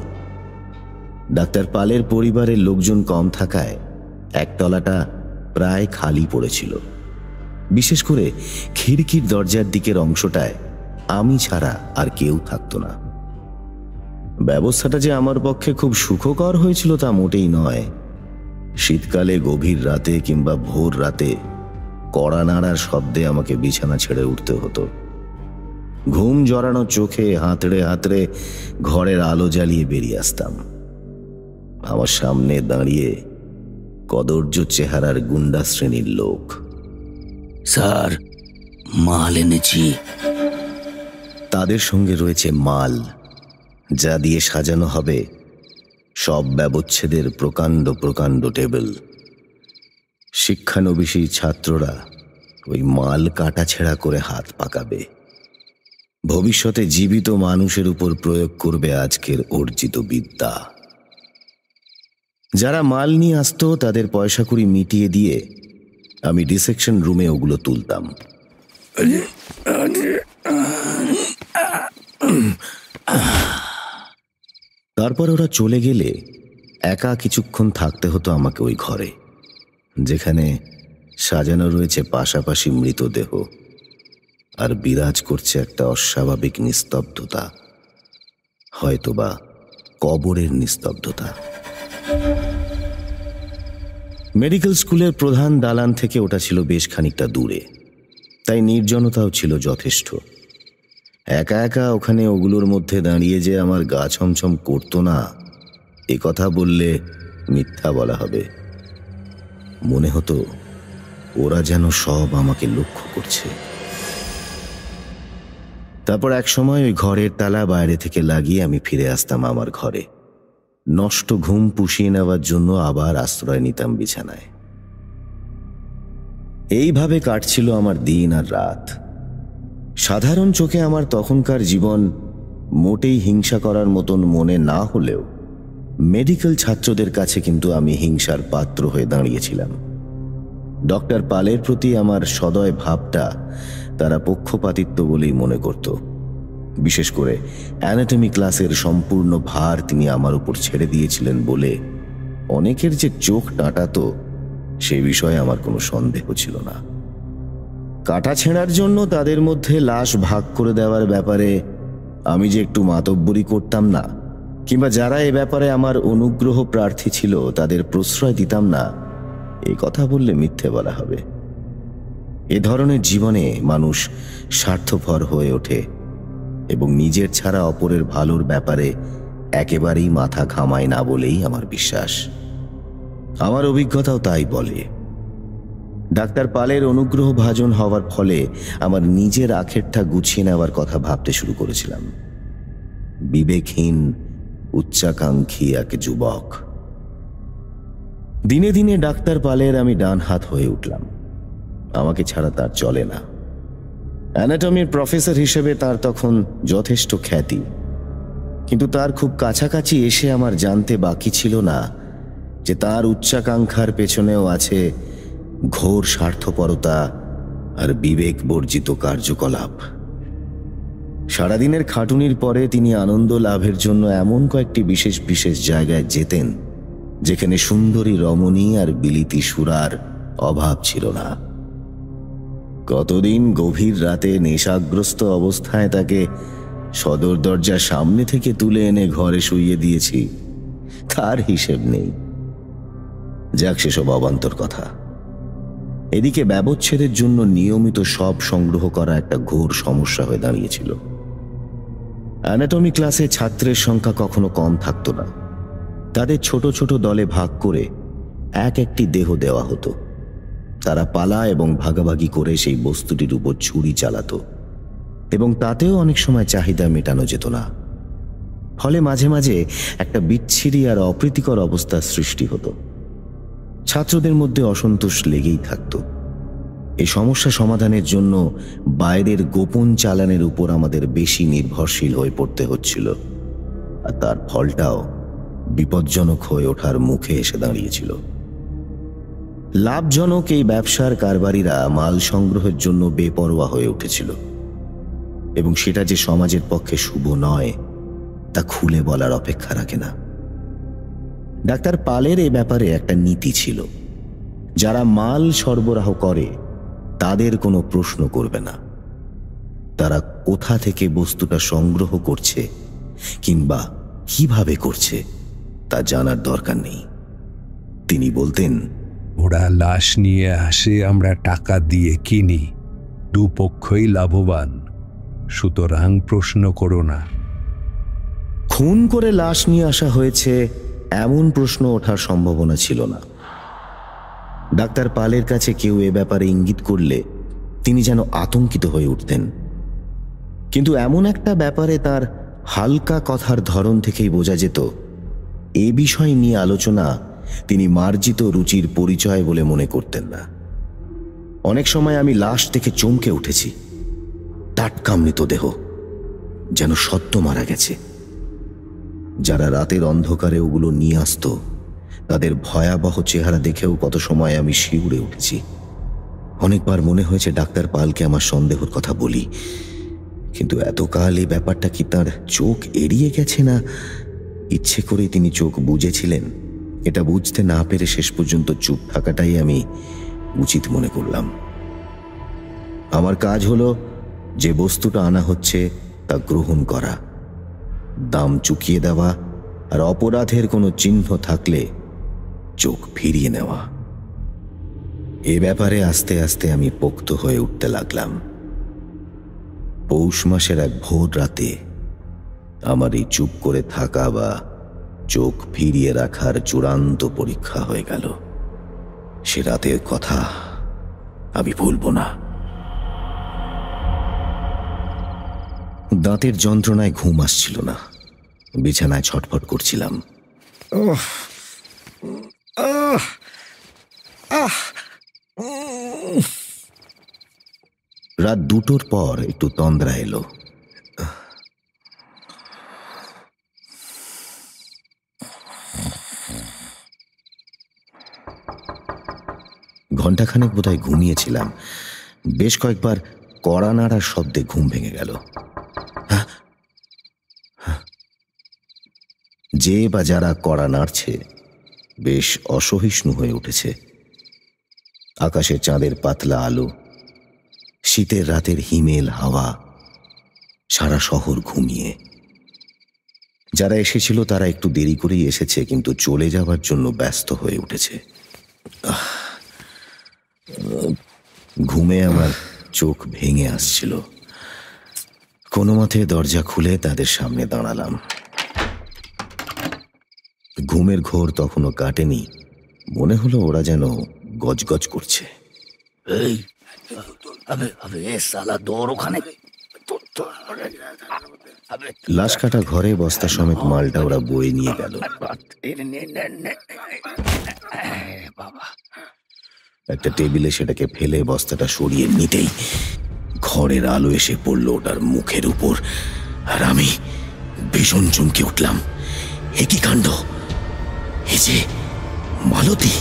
ডাক্তার পালের পরিবারের লোকজন কম থাকায় একতলাটা প্রায় খালি পড়েছিল। বিশেষ করে খিড়কির দরজার দিকের অংশটায় আমি ছাড়া আর কেউ থাকতো না। ব্যবস্থাটা যে আমার পক্ষে খুব সুখকর হয়েছিল তা মোটেই নয়। শীতকালে গভীর রাতে কিংবা ভোর রাতে কড়া নাড়ার শব্দে আমাকে বিছানা ছেড়ে উঠতে হতো। ঘুম জড়ানো চোখে হাতড়ে হাতড়ে ঘরের আলো জ্বালিয়ে বেরিয়ে আসতাম। আমার সামনে দাঁড়িয়ে কদর্য চেহারার গুন্ডা শ্রেণীর লোক। স্যার, মাল এনেছি। তাদের সঙ্গে রয়েছে মাল, যা দিয়ে সাজানো হবে সব ব্যবচ্ছেদের প্রকাণ্ড প্রকাণ্ড টেবিল। শিক্ষানবিশী ছাত্ররা ওই মাল কাটা ছেঁড়া করে হাত পাকাবে। ভবিষ্যতে জীবিত মানুষের উপর প্রয়োগ করবে আজকের অর্জিত বিদ্যা। যারা মাল নিয়ে আসতো তাদের পয়সা কুড়ি মিটিয়ে দিয়ে আমি ডিসেকশন রুমে ওগুলো তুলতাম। তারপর ওরা চলে গেলে একা কিছুক্ষণ থাকতে হতো আমাকে ওই ঘরে, যেখানে সাজানো রয়েছে পাশাপাশি মৃতদেহ আর বিরাজ করছে একটা অস্বাভাবিক নিস্তব্ধতা, হয়তোবা কবরের নিস্তব্ধতা। মেডিকেল স্কুলের প্রধান দালান থেকে ওটা ছিল বেশ খানিকটা দূরে, তাই নির্জনতাও ছিল যথেষ্ট। একা একা ওখানে ওগুলোর মধ্যে দাঁড়িয়ে যে আমার গা ছমছম করতো না, এ কথা বললে মিথ্যা বলা হবে। মনে হতো ওরা যেন সব আমাকে লক্ষ্য করছে। তারপর এক সময় ওই ঘরের তালা বাইরে থেকে লাগিয়ে আমি ফিরে আসতাম আমার ঘরে, নষ্ট ঘুম পুষিয়ে নেওয়ার জন্য আবার আশ্রয় নিতাম বিছানায়। এইভাবে কাটছিল আমার দিন আর রাত। সাধারণ চোখে আমার তখনকার জীবন মোটেই হিংসা করার মতন মনে না হলেও মেডিকেল ছাত্রদের কাছে কিন্তু আমি হিংসার পাত্র হয়ে দাঁড়িয়েছিলাম। ডক্টর পালের প্রতি আমার সদয় ভাবটা তারা পক্ষপাতিত্ব বলেই মনে করত। বিশেষ করে অ্যানাটমি ক্লাসের সম্পূর্ণ ভার তিনি আমার উপর ছেড়ে দিয়েছিলেন বলে অনেকের যে চোখ টাটাতো সে বিষয়ে আমার কোনো সন্দেহ ছিল না। কাটা ছেঁড়ার জন্য তাদের মধ্যে লাশ ভাগ করে দেওয়ার ব্যাপারে আমি যে একটু মাতব্বরি করতাম না, কিংবা যারা এ ব্যাপারে আমার অনুগ্রহ প্রার্থী ছিল তাদের প্রশ্রয় দিতাম না, এই কথা বললে মিথ্যে বলা হবে। এ ধরনের জীবনে মানুষ স্বার্থপর হয়ে ওঠে এবং নিজের ছাড়া অপরের ভালোর ব্যাপারে একেবারেই মাথা ঘামায় না বলেই আমার বিশ্বাস। আমার অভিজ্ঞতাও তাই বলে। ডাক্তার পালের অনুগ্রহ ভাজন হওয়ার ফলে আমার নিজের আখেরটা গুছিয়ে নেওয়ার কথা ভাবতে শুরু করেছিলাম। বিবেকহীন উচ্চাকাঙ্ক্ষী এক যুবক। দিনে দিনে ডাক্তার পালের আমি ডান হাত হয়ে উঠলাম। আমাকে ছাড়া তার চলে না। অ্যানাটমির প্রফেসর হিসেবে তার তখন যথেষ্ট খ্যাতি, কিন্তু তার খুব কাছাকাছি এসে আমার জানতে বাকি ছিল না যে তার উচ্চাকাঙ্ক্ষার পেছনেও আছে ঘোর স্বার্থপরতা আর বিবেক বর্জিত কার্যকলাপ। সারাদিনের খাটুনির পরে তিনি আনন্দ লাভের জন্য এমন কয়েকটি বিশেষ বিশেষ জায়গায় যেতেন যেখানে সুন্দরী রমণী আর বিলিতি সুরার অভাব ছিল না। কতদিন গভীর রাতে নেশাগ্রস্ত অবস্থায় তাকে সদর দরজার সামনে থেকে তুলে এনে ঘরে শুইয়ে দিয়েছি, তার হিসেব নেই। যাক, সেসব অবান্তর কথা। এদিকে ব্যবচ্ছেদের জন্য নিয়মিত সব সংগ্রহ করা একটা ঘোর সমস্যা হয়ে দাঁড়িয়েছিল। অ্যানাটমি ক্লাসে ছাত্রের সংখ্যা কখনো কম থাকতো না। তাদের ছোট ছোট দলে ভাগ করে এক একটি দেহ দেওয়া হতো। তারা পালা এবং ভাগাভাগি করে সেই বস্তুটির উপর ছুরি চালাতো এবং তাতেও অনেক সময় চাহিদা মেটানো যেত না। ফলে মাঝে মাঝে একটা বিচ্ছিরি আর অপ্রীতিকর অবস্থার সৃষ্টি হতো। ছাত্রদের মধ্যে অসন্তোষ লেগেই থাকত। এই সমস্যা সমাধানের জন্য বাইরের গোপন চালানের উপর আমাদের বেশি নির্ভরশীল হয়ে পড়তে হচ্ছিল, আর তার ফলটাও বিপজ্জনক হয়ে ওঠার মুখে এসে দাঁড়িয়েছিল। লাভজনক এই ব্যবসার কারবারিরা মাল সংগ্রহের জন্য বেপরোয়া হয়ে উঠেছিল এবং সেটা যে সমাজের পক্ষে শুভ নয় তা খুলে বলার অপেক্ষা রাখে না। ডাক্তার পালের এ ব্যাপারে একটা নীতি ছিল, যারা মাল সরবরাহ করে তাদের কোনো প্রশ্ন করবে না। তারা কোথা থেকে বস্তুটা সংগ্রহ করছে কিংবা কিভাবে করছে তা জানার দরকার নেই। তিনি বলতেন, ওরা লাশ নিয়ে আসে, আমরা টাকা দিয়ে কিনি, দুপক্ষই লাভবান, সুতরাং প্রশ্ন করো না। খুন করে লাশ নিয়ে আসা হয়েছে এমন প্রশ্ন ওঠার সম্ভাবনা ছিল না। ডাক্তার পালের কাছে কেউ এ ব্যাপারে ইঙ্গিত করলে তিনি যেন আতঙ্কিত হয়ে উঠতেন। কিন্তু এমন একটা ব্যাপারে তার হালকা কথার ধরন থেকেই বোঝা যেত এ বিষয় নিয়ে আলোচনা তিনি মার্জিত রুচির পরিচয় বলে মনে করতেন না। অনেক সময় আমি লাশ থেকে চমকে উঠেছি। টাটকা মৃতদেহ, যেন সদ্য মারা গেছে। যারা রাতের অন্ধকারে ওগুলো নিয়ে আসতো তাদের ভয়াবহ চেহারা দেখেও কত সময় আমি শিউরে উঠেছি। অনেকবার মনে হয়েছে ডাক্তার পালকে আমার সন্দেহের কথা বলি, কিন্তু এতকাল এই ব্যাপারটা কি তার চোখ এড়িয়ে গেছে ইচ্ছে করে তিনি চোখ বুজেছিলেন এটা বুঝতে না পেরে শেষ পর্যন্ত চুপ থাকাটাই আমি উচিত মনে করলাম। আমার কাজ হলো যে বস্তুটা আনা হচ্ছে তা গ্রহণ করা, দাম চুকিয়ে দেওয়া, আর অপরাধের কোনো চিহ্ন থাকলে চোখ ফিরিয়ে নেওয়া। এ ব্যাপারে আস্তে আস্তে আমি পোক্ত হয়ে উঠতে লাগলাম। পৌষ মাসের এক ভোর রাতে আমার এই চুপ করে থাকা বা চোখ ফিরিয়ে রাখার চূড়ান্ত পরীক্ষা হয়ে গেল। সে রাতের কথা আমি ভুলব না। দাঁতের যন্ত্রণায় ঘুম আসছিল না, বিছানায় ছটফট করছিলাম। রাত 2টোর পর একটু তন্দ্রা এলো। ঘণ্টাখানেক বোধহয় ঘুমিয়েছিলাম। বেশ কয়েকবার কড়া নাড়ার শব্দে ঘুম ভেঙে গেল। যে বা যারা কড়া নাড়ছে বেশ অসহিষ্ণু হয়ে উঠেছে। আকাশে চাঁদের পাতলা আলো, শীতের রাতের হিমেল হাওয়া, সারা শহর ঘুমিয়ে। যারা এসেছিল তারা একটু দেরি করেই এসেছে, কিন্তু চলে যাবার জন্য ব্যস্ত হয়ে উঠেছে। ঘুমে আমার চোখ ভেঙে আসছিল। কোনো মতে দরজা খুলে তাদের সামনে দাঁড়ালাম। ঘুমের ঘোর তখনও কাটেনি। মনে হলো ওরা যেন গজগজ করছে। লাশ কাটা ঘরে বস্তা সমেত মালটা ওরা বয়ে নিয়ে গেল। একটা টেবিলে সেটাকে ফেলে বস্তাটা সরিয়ে নিতেই ঘরের আলো এসে পড়ল ওটার মুখের উপর, আর আমি ভীষণ চমকে উঠলাম। এ কি কাণ্ড! এ যে মালতী!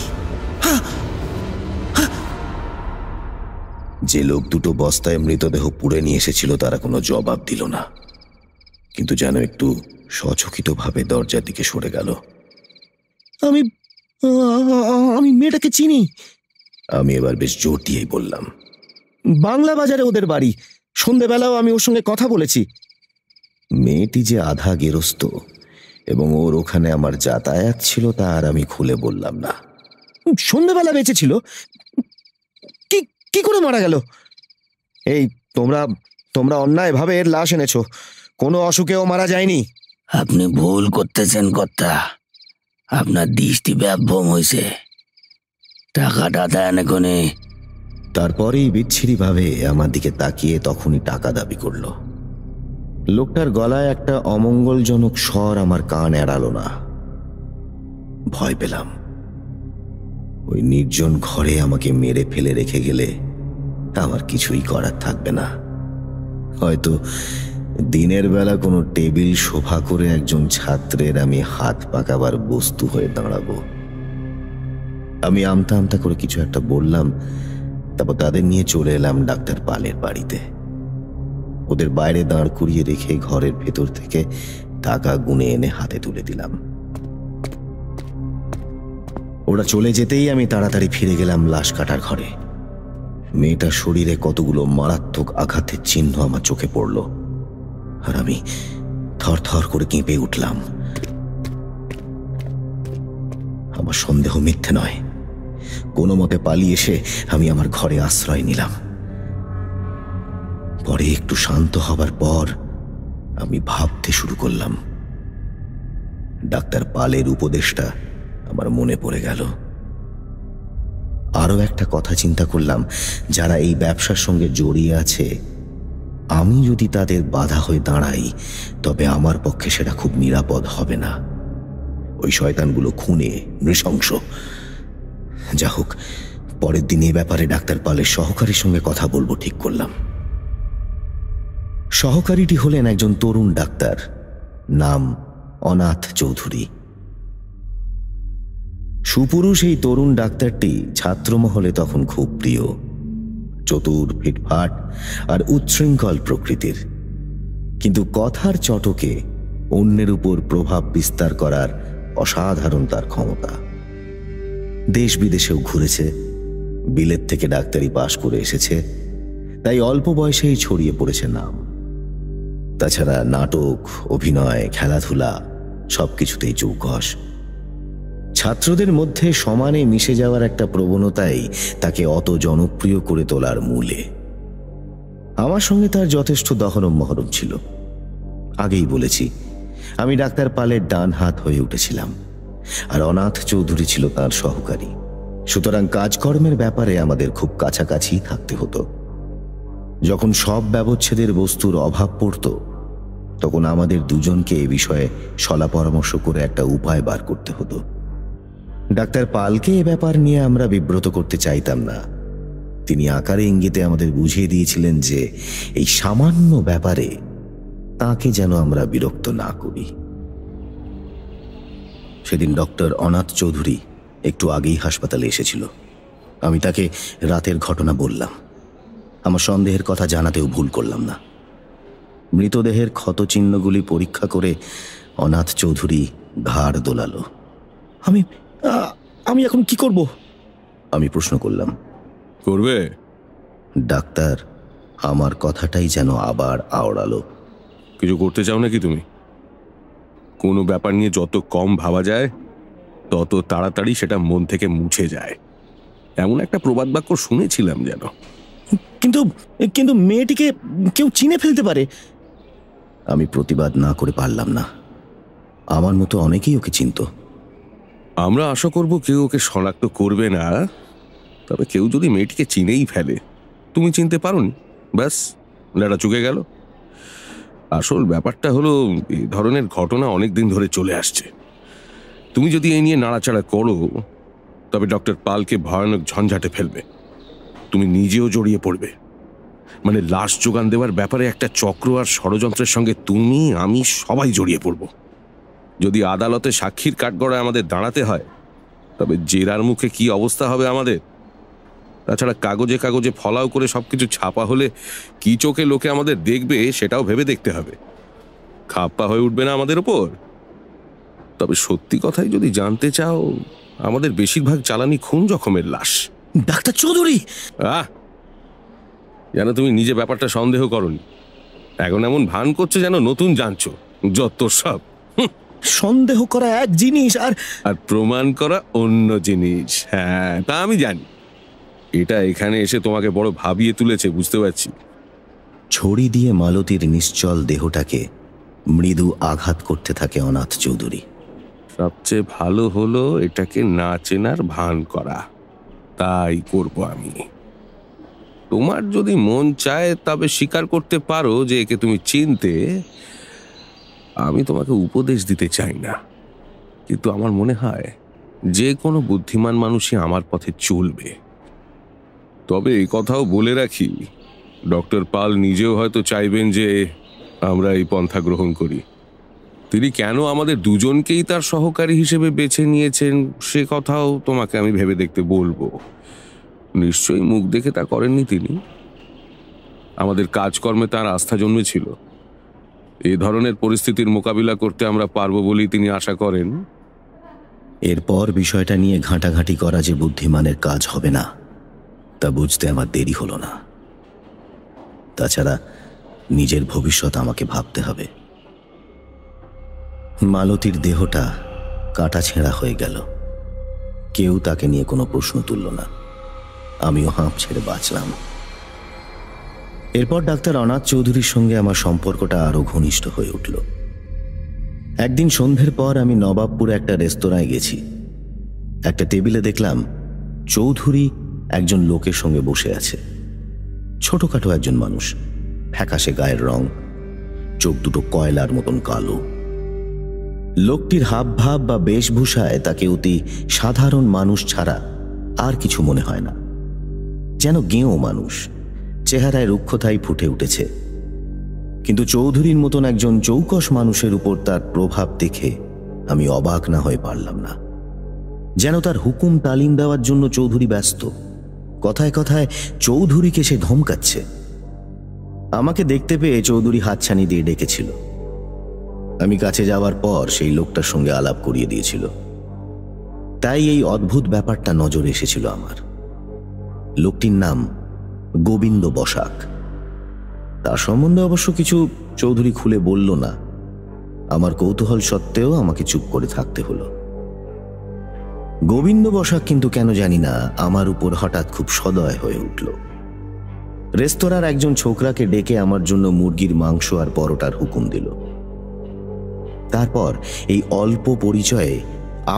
যে লোক দুটো বস্তায় মৃতদেহ পুড়ে নিয়ে এসেছিল তারা কোনো জবাব দিল না, কিন্তু যেন একটু সচকিতভাবে দরজার দিকে সরে গেল। আমি মেয়েটাকে চিনি। আমি এবার বেশ জোর দিয়েই বললাম, বাংলা বাজারে ওদের বাড়ি, সন্ধেবেলাও আমি ওর সঙ্গে কথা বলেছি। মেয়েটি যে আধা গেরস্ত এবং ওর ওখানে আমার যাতায়াত ছিল তা আর আমি খুলে বললাম না। সন্ধেবেলা বেঁচে ছিল, কি করে মারা গেল? এই তোমরা অন্যায়ভাবে এর লাশ এনেছো, কোনো অসুখেও মারা যায়নি। আপনি ভুল করতেছেন কর্তা, আপনার দৃষ্টি ব্যাভ্রম হয়েছে। টাকাটা দেন এখনে। তারপরেই বিচ্ছিরি ভাবে আমার দিকে তাকিয়ে তখনই টাকা দাবি করলো। লোকটার গলায় একটা অমঙ্গলজনক স্বর আমার কান এড়ালো না। ভয় পেলাম। ওই নির্জন ঘরে আমাকে মেরে ফেলে রেখে গেলে আমার কিছুই করার থাকবে না। হয়তো দিনের বেলা কোনো টেবিল শোভা করে একজন ছাত্রের আমি হাত পাকাবার বস্তু হয়ে দাঁড়াবো। আমি আমতা আমতা করে কিছু একটা বললাম, তারপর তাদের নিয়ে চলে এলাম ডাক্তার পালের বাড়িতে। ওদের বাইরে দাঁড় করিয়ে রেখে ঘরের ভেতর থেকে টাকা গুনে এনে হাতে তুলে দিলাম। ওরা চলে যেতেই আমি তাড়াতাড়ি ফিরে গেলাম লাশ কাটার ঘরে। মেয়েটার শরীরে কতগুলো মারাত্মক আঘাতের চিহ্ন আমার চোখে পড়ল, আর আমি থর থর করে কেঁপে উঠলাম। আমার সন্দেহ মিথ্যে নয়। কোনো মতে পালিয়ে এসে আমি আমার ঘরে আশ্রয় নিলাম। পরে একটু শান্ত হবার পর আমি ভাবতে শুরু করলাম। ডাক্তার পালের উপদেশটা আমার মনে পড়ে গেল। আরো একটা কথা চিন্তা করলাম, যারা এই ব্যবসার সঙ্গে জড়িয়ে আছে, আমি যদি তাদের বাধা হয়ে দাঁড়াই তবে আমার পক্ষে সেটা খুব নিরাপদ হবে না। ওই শয়তানগুলো খুনে নৃশংস। যা হোক, পরের দিন এই ব্যাপারে ডাক্তার পালের সহকারীর সঙ্গে কথা বলবো ঠিক করলাম। সহকারীটি হলেন একজন তরুণ ডাক্তার, নাম অনাথ চৌধুরী। সুপুরুষ এই তরুণ ডাক্তারটি ছাত্রমহলে তখন খুব প্রিয়। চতুর, ফিটফাট আর উচ্ছৃঙ্খল প্রকৃতির, কিন্তু কথার চটকে অন্যের উপর প্রভাব বিস্তার করার অসাধারণ তার ক্ষমতা। দেশ বিদেশেও ঘুরেছে, বিলেত থেকে ডাক্তারি পাশ করে এসেছে, তাই অল্প বয়সেই ছড়িয়ে পড়েছে নাম। তাছাড়া নাটক, অভিনয়, খেলাধুলা সবকিছুতেই চৌকস। ছাত্রদের মধ্যে সমানে মিশে যাওয়ার একটা প্রবণতাই তাকে অত জনপ্রিয় করে তোলার মূলে। আমার সঙ্গে তার যথেষ্ট দহরম মহরম ছিল। আগেই বলেছি, আমি ডাক্তার পালের ডান হাত হয়ে উঠেছিলাম, আর অনাথ চৌধুরী ছিল তার সহকারী। সুতরাং কাজকর্মের ব্যাপারে আমাদের খুব কাছাকাছি থাকতে হতো। যখন সব ব্যবচ্ছেদের বস্তুর অভাব পড়ত, তখন আমাদের দুজনকে এ বিষয়ে সলা পরামর্শ করে একটা উপায় বার করতে হতো। ডাক্তার পালকে এ ব্যাপার নিয়ে আমরা বিব্রত করতে চাইতাম না। তিনি আকারে ইঙ্গিতে আমাদের বুঝিয়ে দিয়েছিলেন যে এই সামান্য ব্যাপারে তাকে যেন আমরা বিরক্ত না করি। সেদিন ডক্টর অনাথ চৌধুরী একটু আগেই হাসপাতালে এসেছিল। আমি তাকে রাতের ঘটনা বললাম। আমার সন্দেহের কথা জানাতেও ভুল করলাম না। মৃতদেহের ক্ষতচিহ্নগুলি পরীক্ষা করে অনাথ চৌধুরী ঘাড় দোলালো। আমি এখন কি করব? আমি প্রশ্ন করলাম। করবে? ডাক্তার আমার কথাটাই যেন আবার আওড়ালো। কিছু করতে চাও নাকি তুমি? কোনো ব্যাপার নিয়ে যত কম ভাবা যায়, তত তাড়াতাড়ি সেটা মন থেকে মুছে যায়, এমন একটা প্রবাদ বাক্য শুনেছিলাম যেন। কিন্তু কিন্তু মেয়েটিকে কেউ চিনে ফেলতে পারে। আমি প্রতিবাদ না করে পারলাম না। আমার মতো অনেকেই ওকে চিনত। আমরা আশা করব কেউ ওকে শনাক্ত করবে না, তবে কেউ যদি মেয়েটিকে চিনেই ফেলে, তুমি চিনতে পারোনি, ব্যাস লেটা চুকে গেল। আসল ব্যাপারটা হলো, এই ধরনের ঘটনা অনেকদিন ধরে চলে আসছে। তুমি যদি এই নিয়ে নাড়াচাড়া করো, তবে ডক্টর পালকে ভয়ানক ঝঞ্ঝাটে ফেলবে। তুমি নিজেও জড়িয়ে পড়বে। মানে লাশ যোগান দেওয়ার ব্যাপারে একটা চক্র আর ষড়যন্ত্রের সঙ্গে তুমি, আমি সবাই জড়িয়ে পড়ব। যদি আদালতে সাক্ষীর কাঠগড়ায় আমাদের দাঁড়াতে হয়, তবে জেরার মুখে কি অবস্থা হবে আমাদের। তাছাড়া কাগজে কাগজে ফলাও করে সবকিছু ছাপা হলে কি চোখে লোকে আমাদের দেখবে, সেটাও ভেবে দেখতে হবে। খাপ্পা হয়ে উঠবে না আমাদের ওপর? তবে সত্যি কথাই যদি জানতে চাও, আমাদের বেশিরভাগ চালানি খুন জখমের লাশ। ডাক্তার চৌধুরী, যেন তুমি নিজে ব্যাপারটা সন্দেহ করনি। এখন এমন ভান করছে যেন নতুন জানছো। যত সব সন্দেহ করা এক জিনিস আর প্রমাণ করা অন্য জিনিস। হ্যাঁ, তা আমি জানি। এটা এখানে এসে তোমাকে বড় ভাবিয়ে তুলেছে, বুঝতে পারছি। ছড়ি দিয়ে মালতীর নিশ্চল দেহটাকে মৃদু আঘাত করতে থাকে অনাথ চৌধুরী। সবচেয়ে ভালো হলো এটাকে না চেনার ভান করা। তাই করব আমি। তোমার যদি মন চায়, তবে স্বীকার করতে পারো যে একে তুমি চিনতে। আমি তোমাকে উপদেশ দিতে চাই না, কিন্তু আমার মনে হয় যে কোনো বুদ্ধিমান মানুষই আমার পথে চলবে। তবে এই কথাও বলে রাখি, ডক্টর পাল নিজেও হয়তো চাইবেন যে আমরা এই পন্থা গ্রহণ করি। তিনি কেন আমাদের দুজনকেই তার সহকারী হিসেবে বেছে নিয়েছেন, সে কথাও তোমাকে আমি ভেবে দেখতে বলবো। নিশ্চয়ই মুখ দেখে তা করেননি তিনি। আমাদের কাজকর্মে তার আস্থা জন্মেছিল। এই ধরনের পরিস্থিতির মোকাবিলা করতে আমরা পারবো বলেই তিনি আশা করেন। এরপর বিষয়টা নিয়ে ঘাঁটাঘাঁটি করা যে বুদ্ধিমানের কাজ হবে না, তা বুঝতে আমার দেরি হলো না। তাছাড়া নিজের ভবিষ্যৎ আমাকে ভাবতে হবে। মালতীর দেহটা কাটা ছেঁড়া হয়ে গেল। কেউ তাকে নিয়ে কোনো প্রশ্ন তুলল না। আমিও হাঁপ ছেড়ে বাঁচলাম। এরপর ডাক্তার অনাথ চৌধুরীর সঙ্গে আমার সম্পর্কটা আরো ঘনিষ্ঠ হয়ে উঠল। একদিন সন্ধ্যের পর আমি নবাবপুরে একটা রেস্তোরাঁয় গেছি। একটা টেবিলে দেখলাম চৌধুরী একজন লোকের সঙ্গে বসে আছে। ছোটখাটো একজন মানুষ, ফ্যাকাশে গায়ের রং, চোখ দুটো কয়লার মতন কালো। লোকটির হাবভাব বা বেশভূষায় তাকে অতি সাধারণ মানুষ ছাড়া আর কিছু মনে হয় না। যেন গেঁয়ো মানুষ, চেহারায় রুক্ষতাই ফুটে উঠেছে। কিন্তু চৌধুরীর মতন একজন চৌকস মানুষের উপর তার প্রভাব দেখে আমি অবাক না হয়ে পারলাম না। যেন তার হুকুম তালিম দেওয়ার জন্য চৌধুরী ব্যস্ত। কথায় কথায় চৌধুরীকে সে ধমকাচ্ছে। আমাকে দেখতে পেয়ে চৌধুরী হাতছানি দিয়ে ডেকেছিল। আমি কাছে যাওয়ার পর সেই লোকটার সঙ্গে আলাপ করিয়ে দিয়েছিল, তাই এই অদ্ভুত ব্যাপারটা নজরে এসেছিল আমার। লোকটির নাম গোবিন্দ বসাক। তার সম্বন্ধে অবশ্য কিছু চৌধুরী খুলে বলল না। আমার কৌতূহল সত্ত্বেও আমাকে চুপ করে থাকতে হলো। গোবিন্দ বসাক কিন্তু কেন জানি না আমার উপর হঠাৎ খুব সদয় হয়ে উঠল। রেস্তোরাঁর একজন ছোকরাকে ডেকে আমার জন্য মুরগির মাংস আর পরোটার হুকুম দিল। তারপর এই অল্প পরিচয়ে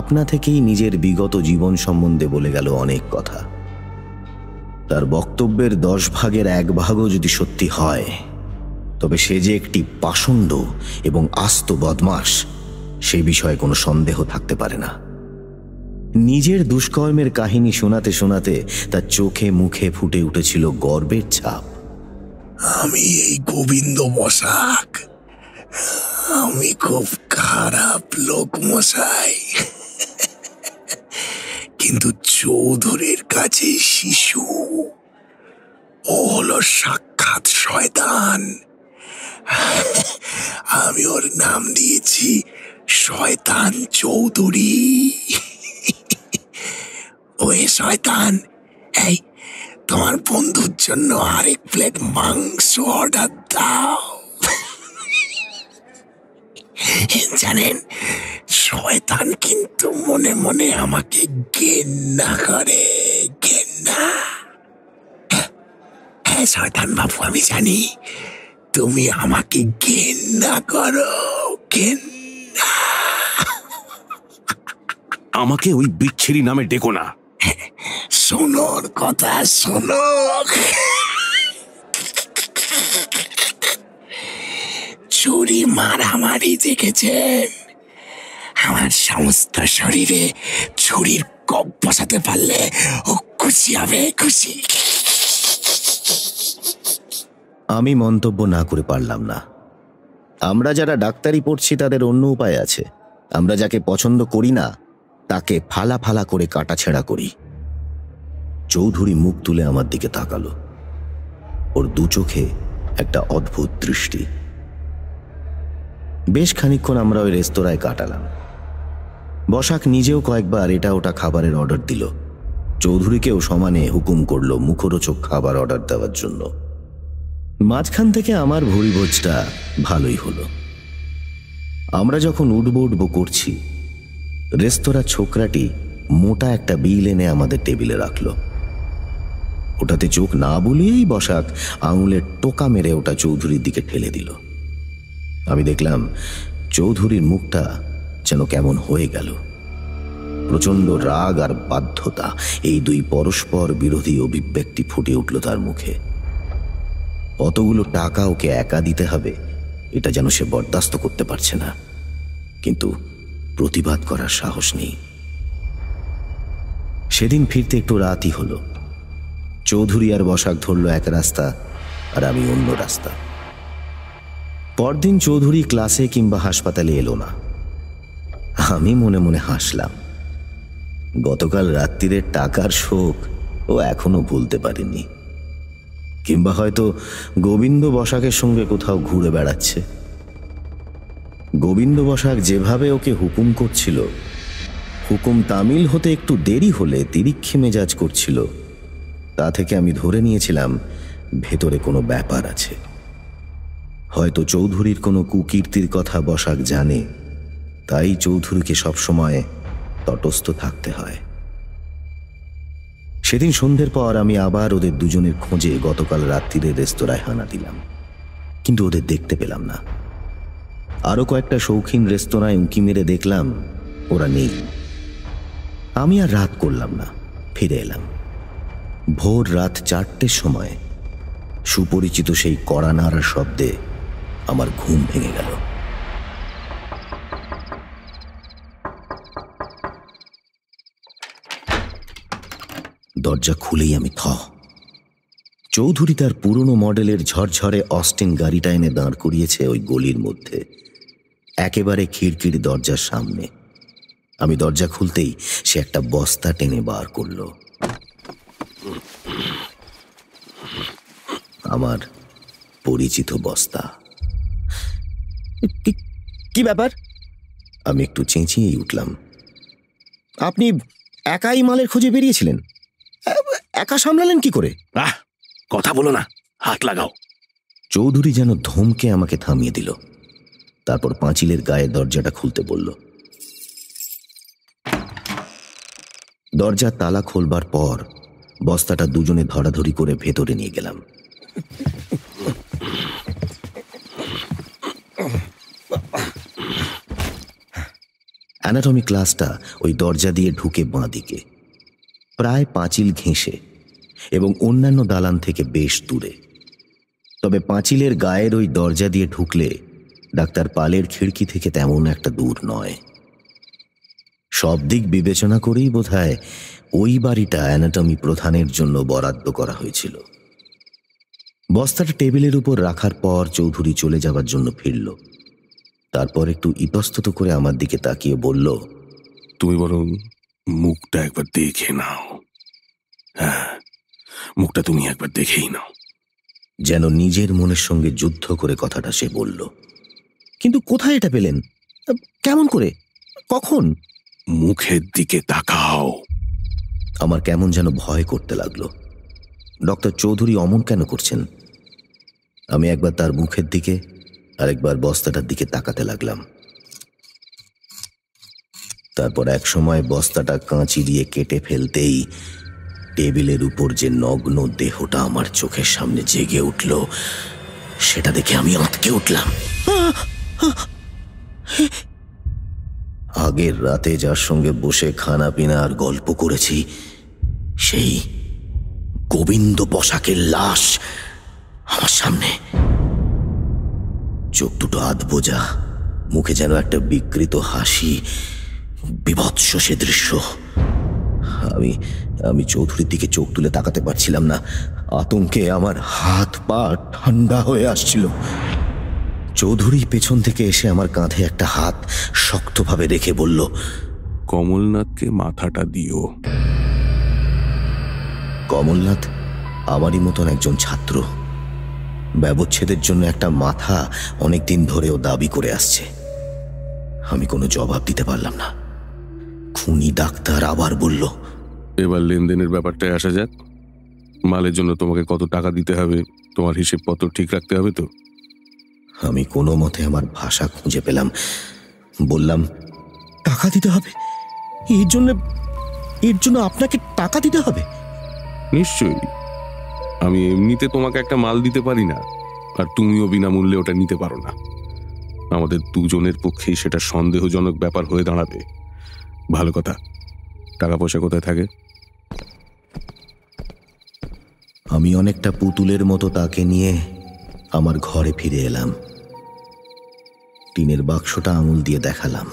আপনা থেকেই নিজের বিগত জীবন সম্বন্ধে বলে গেল অনেক কথা। তার বক্তব্যের 10 ভাগের 1 ভাগও যদি সত্যি হয়, তবে সে যে একটি পাষণ্ড এবং আস্ত বদমাশ সে বিষয়ে কোনো সন্দেহ থাকতে পারে না। নিজের দুষ্কর্মের কাহিনী শোনাতে শোনাতে তার চোখে মুখে ফুটে উঠেছিল গর্বের ছাপ। আমি এই গোবিন্দ বসাক, আমি খুব খারাপ লোক মশাই, কিন্তু চৌধুরীর কাছে শিশু। ও হলো সাক্ষাৎ শয়তান। আমি ওর নাম দিয়েছি শয়তান চৌধুরী। ওই শয়তান, এই তোমার বন্ধুর জন্য আরেক প্লেট মাংস অর্ডার দাও। জানেন, শয়তান কিন্তু মনে মনে আমাকে ঘেন্না করে। ঘেন্না। হ্যাঁ শয়তান বাবু, আমি জানি তুমি আমাকে ঘেন্না করো। ঘেন্না। আমাকে ওই বিচ্ছিরি নামে ডেকো না। শোনোর কথা শোনো। চুরি মারামারি দেখেছেন? আমার সমস্ত শরীরে ছুরির কপ বসাতে পারলে ও খুশি হবে, খুশি। আমি মন্তব্য না করে পারলাম না। আমরা যারা ডাক্তারি পড়ছি তাদের অন্য উপায় আছে। আমরা যাকে পছন্দ করি না তাকে ফালা ফালা করে কাটাছেঁড়া করি। চৌধুরী মুখ তুলে আমার দিকে তাকালো। ওর দু চোখে একটা অদ্ভুত দৃষ্টি। বেশ খানিকক্ষণ আমরা ওই রেস্তোরাঁয় কাটালাম। বসাক নিজেও কয়েকবার এটা ওটা খাবারের অর্ডার দিল। চৌধুরীকেও সমানে হুকুম করল মুখরোচক খাবার অর্ডার দেওয়ার জন্য। মাঝখান থেকে আমার ভুরিভোজটা ভালোই হলো। আমরা যখন উঠবো করছি, রেস্তোরাঁ ছোকরাটি মোটা একটা বিল এনে আমাদের টেবিলে রাখল। ওটাতে চোখ না বুলিয়েই বসাক আঙুলের টোকা মেরে ওটা চৌধুরীর দিকে ঠেলে দিল। আমি দেখলাম চৌধুরীর মুখটা যেন কেমন হয়ে গেল। প্রচন্ড রাগ আর বাধ্যতা, এই দুই পরস্পর বিরোধী অভিব্যক্তি ফুটে উঠল তার মুখে। অতগুলো টাকা ওকে একা দিতে হবে এটা যেন সে বরদাস্ত করতে পারছে না, কিন্তু প্রতিবাদ করার সাহস নেই। সেদিন ফিরতে একটু রাতই হলো। চৌধুরী আর বসাক ধরল এক রাস্তা আর আমি অন্য রাস্তা। পরদিন চৌধুরী ক্লাসে কিংবা হাসপাতালে এলো না। আমি মনে মনে হাসলাম। গতকাল রাত্রিরের টাকার শোক ও এখনো ভুলতে পারেনি, কিংবা হয়তো গোবিন্দ বসাকের সঙ্গে কোথাও ঘুরে বেড়াচ্ছে। গোবিন্দ বসাক যেভাবে ওকে হুকুম করছিল, হুকুম তামিল হতে একটু দেরি হলে তিরিক্ষি মেজাজ করছিল, তা থেকে আমি ধরে নিয়েছিলাম ভেতরে কোনো ব্যাপার আছে। হয়তো চৌধুরীর কোনো কুকীর্তির কথা বসাক জানে, তাই চৌধুরীকে সবসময় তটস্থ থাকতে হয়। সেদিন সন্ধ্যের পর আমি আবার ওদের দুজনের খোঁজে গতকাল রাত্রিরে রেস্তোরাঁয় হানা দিলাম, কিন্তু ওদের দেখতে পেলাম না। আরো কয়েকটা শৌখিন রেস্তোরাঁয় উঁকি মেরে দেখলাম ওরা নেই। আমি আর রাত করলাম না, ফিরে এলাম। ভোর রাত 4টের সময় সুপরিচিত সেই কড়া নাড়ার শব্দে আমার ঘুম ভেঙে গেল। দরজা খুলেই আমি চৌধুরী তার পুরনো মডেলের ঝরঝরে অস্টিন গাড়িটা এনে দাঁড় করিয়েছে ওই গলির মধ্যে, একেবারে খিড়কির দরজার সামনে। আমি দরজা খুলতেই সে একটা বস্তা টেনে বার করল। আমার পরিচিত বস্তা। কি ব্যাপার? আমি একটু চেঁচিয়েই উঠলাম। আপনি একাই মালের খোঁজে বেরিয়েছিলেন? একা সামলালেন কি করে? কথা বলো না, হাত লাগাও। চৌধুরী যেন ধমকে আমাকে থামিয়ে দিল। তারপর পাঁচিলের গায়ে দরজাটা খুলতে বলল। দরজার তালা খোলবার পর বস্তাটা দুজনে ধরাধরি করে ভেতরে নিয়ে গেলাম। অ্যানাটমি ক্লাসটা ওই দরজা দিয়ে ঢুকে বাঁদিকে, প্রায় পাঁচিল ঘেঁষে এবং অন্যান্য দালান থেকে বেশ দূরে। তবে পাঁচিলের গায়ের ওই দরজা দিয়ে ঢুকলে ডাক্তার পালের খিড়কি থেকে তেমন একটা দূর নয়। সব দিক বিবেচনা করেই বোধহয় ওই বাড়িটা অ্যানাটমি প্রধানের জন্য বরাদ্দ করা হয়েছিল। বস্তাটা টেবিলের উপর রাখার পর চৌধুরী চলে যাবার জন্য ফিরল। তারপর একটু ইতস্তত করে আমার দিকে তাকিয়ে বলল, তুমি বরং মুখটা একবার দেখে নাও। হ্যাঁ, মুখটা তুমি একবার দেখেই নাও। যেন নিজের মনের সঙ্গে যুদ্ধ করে কথাটা সে বলল। কিন্তু কোথায় এটা পেলেন? কেমন করে? কখন? মুখের দিকে তাকাও। আমার কেমন যেন ভয় করতে লাগলো। ডক্টর চৌধুরী অমন কেন করছেন? আমি একবার তার মুখের দিকে আর একবার বস্তাটার দিকে তাকাতে লাগলাম। তারপর এক সময় বস্তাটা কাঁচি দিয়ে কেটে ফেলতেই টেবিলের উপর যে নগ্ন দেহটা আমার চোখের সামনে জেগে উঠল, সেটা দেখে আমি আঁতকে উঠলাম। আগের রাতে যার সঙ্গে বসে খানা পিনা আর গল্প করেছি, সেই গোবিন্দ পোশাকের লাশ আমার সামনে। চোখ দুটো আধবোজা, মুখে যেন একটা বিকৃত হাসি, বিভৎস সে দৃশ্য। আমি চৌধুরীর দিকে চোখ তুলে তাকাতে পারছিলাম না। আতঙ্কে আমার হাত পা ঠান্ডা হয়ে আসছিল। চৌধুরী পেছন থেকে এসে আমার কাঁধে একটা হাত শক্তভাবে রেখে বলল, কমলনাথকে মাথাটা দিও। কমলনাথ আমারই মতন একজন ছাত্র। ব্যবচ্ছেদের জন্য একটা মাথা অনেকদিন ধরেও দাবি করে আসছে। আমি কোনো জবাব দিতে পারলাম না। খুনি ডাক্তার আবার বলল, এবার লেনদেনের ব্যাপারটায় আসা যাক। মালের জন্য তোমাকে কত টাকা দিতে হবে, তোমার হিসেবপত্র ঠিক রাখতে হবে তো? আমি কোনো মতে আমার ভাষা খুঁজে পেলাম। বললাম, টাকা দিতে হবে? এর জন্য আপনাকে টাকা দিতে হবে? নিশ্চয়ই। আমি এমনিতে তোমাকে একটা মাল দিতে পারি না, আর তুমিও বিনামূল্যে ওটা নিতে পারো না। আমাদের দুজনের পক্ষেই সেটা সন্দেহজনক ব্যাপার হয়ে দাঁড়াবে। ভালো কথা, টাকা পয়সা কোথায় থাকে? আমি অনেকটা পুতুলের মতো তাকে নিয়ে আমার ঘরে ফিরে এলাম। টিনের বাক্সটা আঙুল দিয়ে দেখালাম।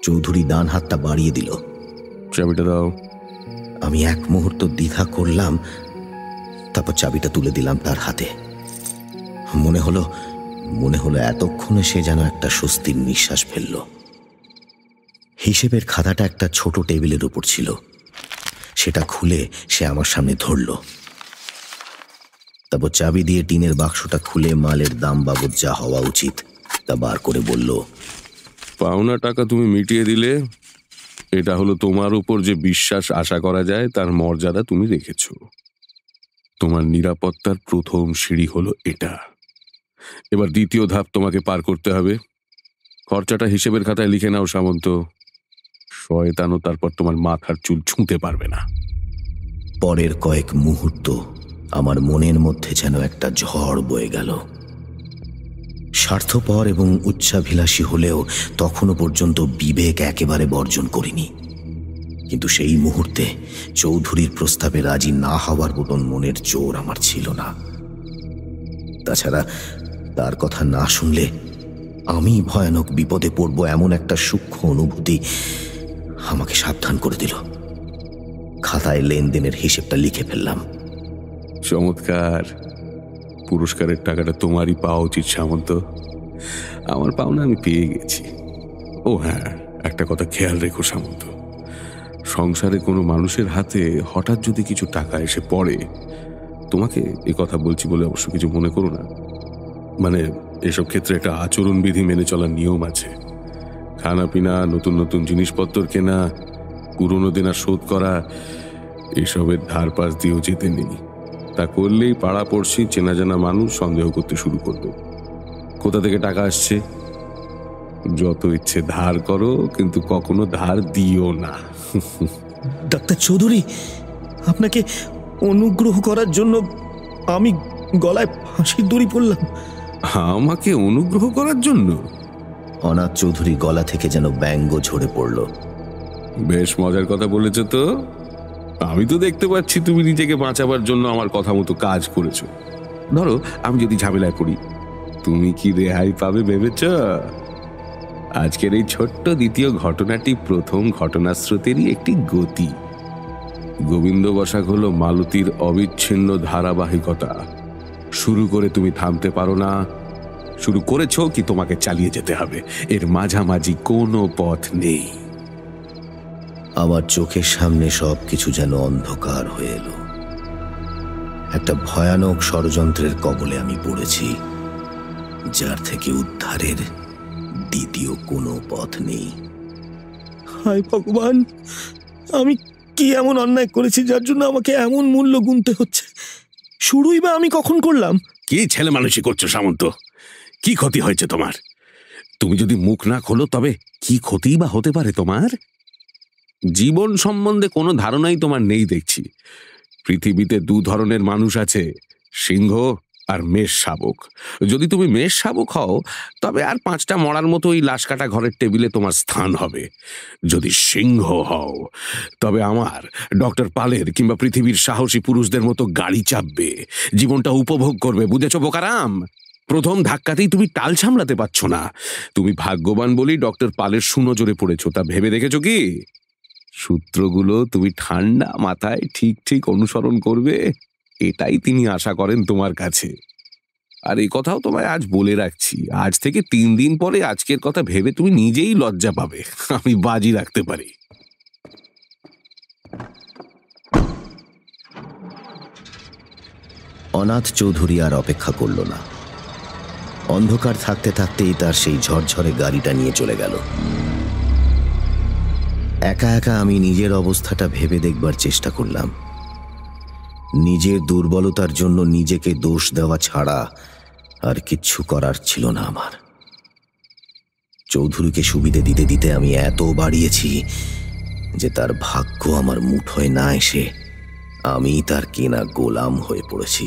চৌধুরী ডান হাতটা বাড়িয়ে দিল। চাবিটা দাও। আমি এক মুহূর্ত দ্বিধা করলাম, তারপর চাবিটা তুলে দিলাম তার হাতে। মনে হলো এতক্ষণে সে যেন একটা স্বস্তির নিঃশ্বাস ফেলল। হিসেবের খাতাটা একটা ছোট টেবিলের উপর ছিল। সেটা খুলে সে আমার সামনে ধরল। তারপর চাবি দিয়ে টিনের বাক্সটা খুলে মালের দাম বাবদ যা হওয়া উচিত তা বার করে বলল, পাওনা টাকা তুমি মিটিয়ে দিলে। এটা হলো তোমার উপর যে বিশ্বাস আশা করা যায় তার মর্যাদা তুমি রেখেছ। তোমার নিরাপত্তার প্রথম সিঁড়ি হলো এটা। এবার দ্বিতীয় ধাপ তোমাকে পার করতে হবে। খরচাটা হিসেবের খাতায় লিখে নাও সামন্ত। শয়তানও তারপর তোমার মাথার চুল ছুঁতে পারবে না। পরের কয়েক মুহূর্ত আমার মনের মধ্যে যেন একটা ঝড় বয়ে গেল। স্বার্থপর এবং উচ্চাভিলাষী হলেও তখনও পর্যন্ত বিবেক একেবারে বর্জন করিনি। কিন্তু সেই মুহূর্তে চৌধুরীর প্রস্তাবে রাজি না হওয়ার মতন মনের জোর আমার ছিল না। তাছাড়া তার কথা না শুনলে আমি ভয়ানক বিপদে পড়ব এমন একটা সূক্ষ্ম অনুভূতি আমাকে সাবধান করে দিল। খাতায় লেনদেনের হিসেবটা লিখে ফেললাম। চমৎকার। পুরস্কারের টাকাটা তোমারই পাওয়া উচিত সামন্ত। আমার পাওনা আমি পেয়ে গেছি। ও হ্যাঁ, একটা কথা খেয়াল রেখো সামন্ত, সংসারে কোনো মানুষের হাতে হঠাৎ যদি কিছু টাকা এসে পড়ে, তোমাকে এ কথা বলছি বলে অবশ্য কিছু মনে করো না, মানে এসব ক্ষেত্রে একটা আচরণবিধি মেনে চলার নিয়ম আছে। খানা পিনা, নতুন নতুন জিনিসপত্র কেনা, পুরনো দেনা শোধ করা, এসবের ধার পাশ দিয়েও যেতে নেই। তা করলেই পাড়া পড়শি, চেনা জানা মানুষ সন্দেহ করতে শুরু করবে। কোথা থেকে টাকা আসছে? যত ইচ্ছে ধার করো, কিন্তু কখনো ধার দিও না। ডাক্তার চৌধুরী, আপনাকে অনুগ্রহ করার জন্য আমি গলায় ফাঁসির দড়ি পড়লাম। আমাকে অনুগ্রহ করার জন্য? অনাথ চৌধুরী গলা থেকে যেন ব্যঙ্গ ঝরে পড়ল। বেশ মজার কথা বলেছ তো। আমি তো দেখতে পাচ্ছি তুমি নিজেকে বাঁচাবার জন্য আমার কথা মতো কাজ করেছো। ধরো আমি যদি ঝামেলায় পড়ি, তুমি কি রেহাই পাবে ভেবেছ? আজকের এই ছোট্ট দ্বিতীয় ঘটনাটি প্রথম ঘটনাস্রোতেরই একটি গতি। গোবিন্দ বসাক হলো মালতীর অবিচ্ছিন্ন ধারাবাহিকতা। শুরু করে তুমি থামতে পারো না, শুরু করেছো কি তোমাকে চালিয়ে যেতে হবে, এর মাঝামাঝি কোনো পথ নেই। আমার চোখের সামনে সবকিছু যেন অন্ধকার হয়ে এলো। একটা ভয়ানক ষড়যন্ত্রের কবলে আমি পড়েছি, যার থেকে উদ্ধারের দ্বিতীয় কোনো পথ নেই। হায় ভগবান, আমি কি এমন অন্যায় করেছি যার জন্য আমাকে এমন মূল্য গুনতে হচ্ছে? শুরুই বা আমি কখন করলাম? কি ছেলে মানুষই করছো সামন্ত? কি ক্ষতি হয়েছে তোমার? তুমি যদি মুখ না খোলো তবে কি ক্ষতি বা হতে পারে তোমার? জীবন সম্বন্ধে কোনো ধারণাই তোমার নেই দেখছি। পৃথিবীতে দু ধরনের মানুষ আছে, সিংহ আর মেষ শাবক। যদি তুমি মেষ শাবক হও তবে আর 5টা মরার মতো ওই লাশ কাটা ঘরের টেবিলে তোমার স্থান হবে। যদি সিংহ হও তবে আমার, ডক্টর পালের কিংবা পৃথিবীর সাহসী পুরুষদের মতো গাড়ি চাপবে, জীবনটা উপভোগ করবে। বুঝেছো বোকারাম? প্রথম ধাক্কাতেই তুমি টাল সামলাতে পারছো না। তুমি ভাগ্যবান বলেই ডক্টর পালের সুনজরে পড়েছো, তা ভেবে দেখেছো কি? সূত্রগুলো তুমি ঠান্ডা মাথায় ঠিক ঠিক অনুসরণ করবে, এটাই তিনি আশা করেন তোমার কাছে। আর এই কথাও তোমায় আজ বলে রাখছি, আজ থেকে 3 দিন পরে আজকের কথা ভেবে তুমি নিজেই লজ্জা পাবে, আমি বাজি রাখতে পারি। অনাথ চৌধুরী আর অপেক্ষা করল না। অন্ধকার থাকতে থাকতেই তার সেই ঝরঝরে গাড়িটা নিয়ে চলে গেল। একা একা আমি নিজের অবস্থাটা ভেবে দেখবার চেষ্টা করলাম। নিজের দুর্বলতার জন্য নিজেকে দোষ দেওয়া ছাড়া আর কিচ্ছু করার ছিল না আমার। চৌধুরীকে সুবিধে দিতে দিতে আমি এত বাড়িয়েছি যে তার ভাগ্য আমার মুঠোয় না এসে আমি তার কেনা গোলাম হয়ে পড়েছি।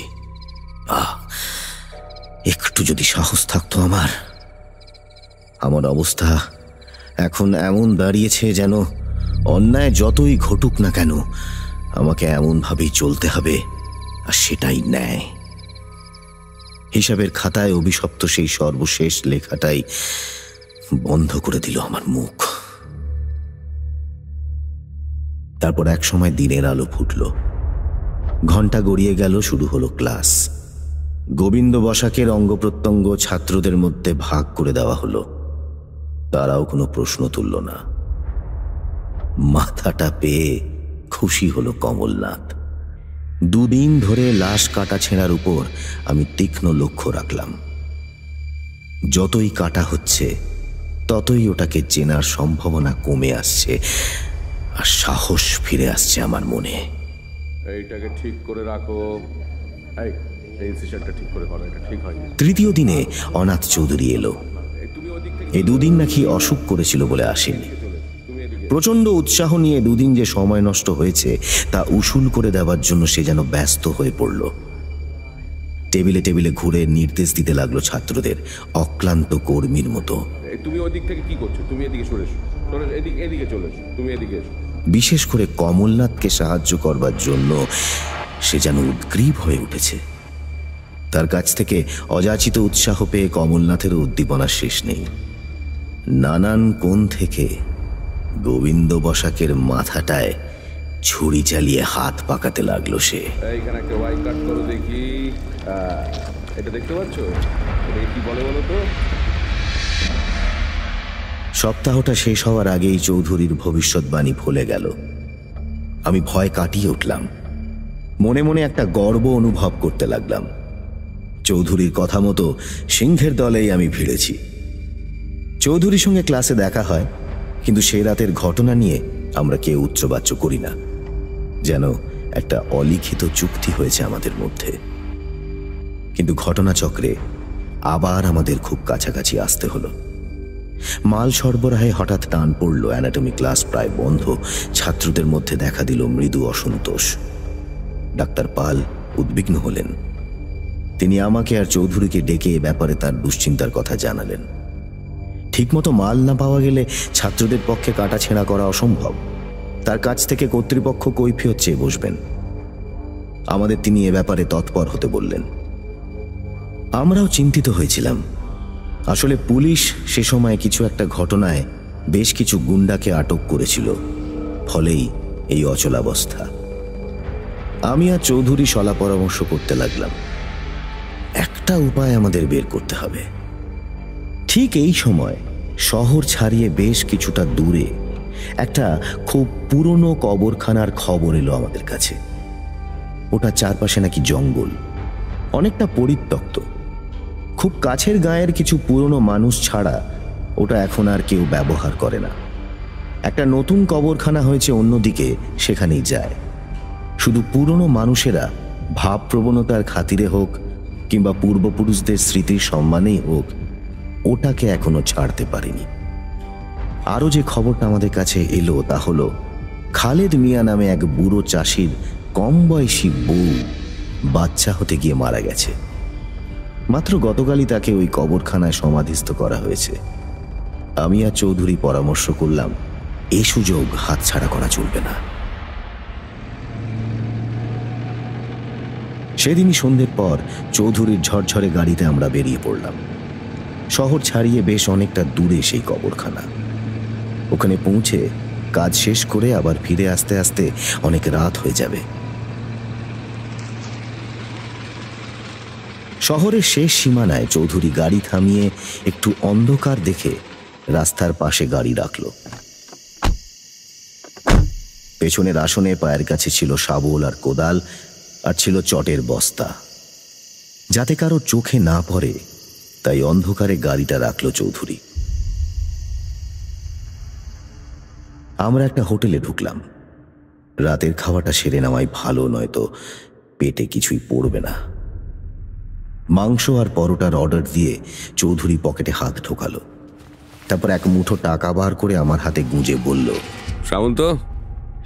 একটু যদি সাহস থাকতো আমার অবস্থা এখন এমন দাঁড়িয়েছে যেন অন্যায় যতই ঘটুক না কেন আমাকে এমনভাবেই চলতে হবে, আর সেটাই ন্যায়। হিসাবের খাতায় অভিশপ্ত সেই সর্বশেষ লেখাটাই বন্ধ করে দিল আমার মুখ। তারপর এক সময় দিনের আলো ফুটল, ঘন্টা গড়িয়ে গেল, শুরু হলো ক্লাস। গোবিন্দ বসাকের অঙ্গ প্রত্যঙ্গ ছাত্রদের মধ্যে ভাগ করে দেওয়া হলো। তারাও কোনো প্রশ্ন তুলল না। মাথাটা পেয়ে খুশি হলো কমলনাথ। 2 দিন ধরে লাশ কাটা ছেঁড়ার উপর আমি তীক্ষ্ণ লক্ষ্য রাখলাম। যতই কাটা হচ্ছে ততই ওটাকে চেনার সম্ভাবনা কমে আসছে, আর সাহস ফিরে আসছে আমার মনে। এইটাকে ঠিক করে রাখো, এই সিস্টেমটা ঠিক করে করো, এটা ঠিক হয়নি। তৃতীয় দিনে অনাথ চৌধুরী এলো। এই 2 দিন নাকি অসুখ করেছিল বলে আসেনি। প্রচন্ড উৎসাহ নিয়ে 2 দিন যে সময় নষ্ট হয়েছে তা উসুল করে দেওয়ার জন্য সে যেন ব্যস্ত হয়ে পড়ল। টেবিলে টেবিলে ঘুরে নির্দেশ দিতে লাগলো ছাত্রদের, অক্লান্ত কর্মীর মতো। তুমি ওই দিক থেকে কি করছো? তুমি এদিকে সরে এসো, এদিকে চলে এসো, তুমি এদিকে এসো। বিশেষ করে কমলনাথকে সাহায্য করবার জন্য সে যেন উদ্গ্রীব হয়ে উঠেছে। তার কাছ থেকে অযাচিত উৎসাহ পেয়ে কমলনাথের উদ্দীপনার শেষ নেই। নানান কোণ থেকে গোবিন্দ বসাকের মাথাটায় ছুরি চালিয়ে হাত পাকাতে লাগলো সে। এইখানে একটা ওয়াই কাট করো দেখি, এটা দেখতে পাচ্ছ? এটা কি বলে বলো তো? সপ্তাহটা শেষ হওয়ার আগেই চৌধুরীর ভবিষ্যৎবাণী ফলে গেল। আমি ভয় কাটিয়ে উঠলাম, মনে মনে একটা গর্ব অনুভব করতে লাগলাম। চৌধুরীর কথা মতো সিংহের দলেই আমি ভিড়েছি। চৌধুরীর সঙ্গে ক্লাসে দেখা হয়, কিন্তু সেই রাতের ঘটনা নিয়ে আমরা কেউ উচ্চবাচ্য করি না, যেন একটা অলিখিত চুক্তি হয়েছে আমাদের মধ্যে। কিন্তু ঘটনাচক্রে আবার আমাদের খুব কাছাকাছি আসতে হলো। মাল সরবরাহে হঠাৎ টান পড়ল, অ্যানাটমি ক্লাস প্রায় বন্ধ, ছাত্রদের মধ্যে দেখা দিল মৃদু অসন্তোষ। ডাক্তার পাল উদ্বিগ্ন হলেন। তিনি আমাকে আর চৌধুরীকে ডেকে এ ব্যাপারে তার দুশ্চিন্তার কথা জানালেন। ঠিকমতো মাল না পাওয়া গেলে ছাত্রদের পক্ষে কাটাছেঁড়া করা অসম্ভব। তার কাছ থেকে কর্তৃপক্ষ কৈফিয়ত চেয়ে বসবেন। আমাদের তিনি এ ব্যাপারে তৎপর হতে বললেন। আমরাও চিন্তিত হয়েছিলাম। আসলে পুলিশ সে সময় কিছু একটা ঘটনায় বেশ কিছু গুন্ডাকে আটক করেছিল, ফলেই এই অচলাবস্থা। আমি আর চৌধুরী সলা পরামর্শ করতে লাগলাম, একটা উপায় আমাদের বের করতে হবে। ঠিক এই সময় শহর ছাড়িয়ে বেশ কিছুটা দূরে একটা খুব পুরনো কবরখানার খবর এলো আমাদের কাছে। ওটা চারপাশে নাকি জঙ্গল, অনেকটা পরিত্যক্ত। খুব কাছের গাঁয়ের কিছু পুরনো মানুষ ছাড়া ওটা এখন আর কেউ ব্যবহার করে না। একটা নতুন কবরখানা হয়েছে অন্যদিকে, সেখানেই যায়। শুধু পুরনো মানুষেরা ভাবপ্রবণতার খাতিরে হোক কিংবা পূর্বপুরুষদের স্মৃতির সম্মানেই হোক, ওটাকে এখনো ছাড়তে পারেনি। আরও যে খবরটা আমাদের কাছে এলো তা হলো খালেদ মিয়া নামে এক বুড়ো চাষির কম বয়সী বউ বাচ্চা হতে গিয়ে মারা গেছে। মাত্র গতকালই তাকে ওই কবরখানায় সমাধিস্থ করা হয়েছে। আমি আর চৌধুরী পরামর্শ করলাম, এই সুযোগ হাতছাড়া করা চলবে না। সেদিনই সন্ধ্যের পর চৌধুরীর ঝরঝরে গাড়িতে আমরা বেরিয়ে পড়লাম। শহর ছাড়িয়ে বেশ অনেকটা দূরে সেই কবরখানা। ওখানে পৌঁছে কাজ শেষ করে আবার ফিরে আসতে আসতে অনেক রাত হয়ে যাবে। শহরের শেষ সীমানায় চৌধুরী গাড়ি থামিয়ে একটু অন্ধকার দেখে রাস্তার পাশে গাড়ি রাখল। পেছনের আসনে পায়ের কাছে ছিল শাবল আর কোদাল, আর ছিল চটের বস্তা। যাতে কারো চোখে না পড়ে তাই অন্ধকারে গাড়িটা রাখল চৌধুরী। আমরা একটা হোটেলে ঢুকলাম। রাতের খাওয়াটা সেরে নেওয়াই ভালো, নয়তো পেটে কিছুই পড়বে না। মাংস আর পরোটার অর্ডার দিয়ে চৌধুরী পকেটে হাত ঢোকালো। তারপর এক মুঠো টাকা বার করে আমার হাতে গুঁজে বলল, সামন্ত,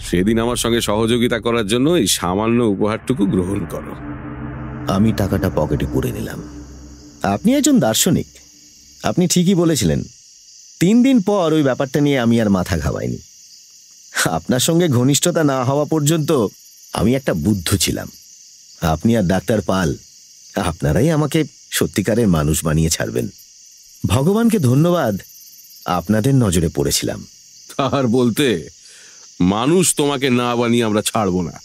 সেদিন আমার সঙ্গে সহযোগিতা করার জন্য এই সামান্য উপহারটুকু গ্রহণ করো। আমি টাকাটা পকেটে পুরে নিলাম। আপনি একজন দার্শনিক, আপনি ঠিকই বলেছিলেন। 3 দিন পর ওই ব্যাপারটা নিয়ে আমি আর মাথা ঘামাইনি। আপনার সঙ্গে ঘনিষ্ঠতা না হওয়া পর্যন্ত আমি একটা বুদ্ধ ছিলাম। আপনি আর ডাক্তার পাল, আপনারাই আমাকে সত্যিকারের মানুষ বানিয়ে ছাড়বেন। ভগবানকে ধন্যবাদ, আপনাদের নজরে পড়েছিলাম। আর বলতে, মানুষ তোমাকে না বানিয়ে আমরা ছাড়বো না।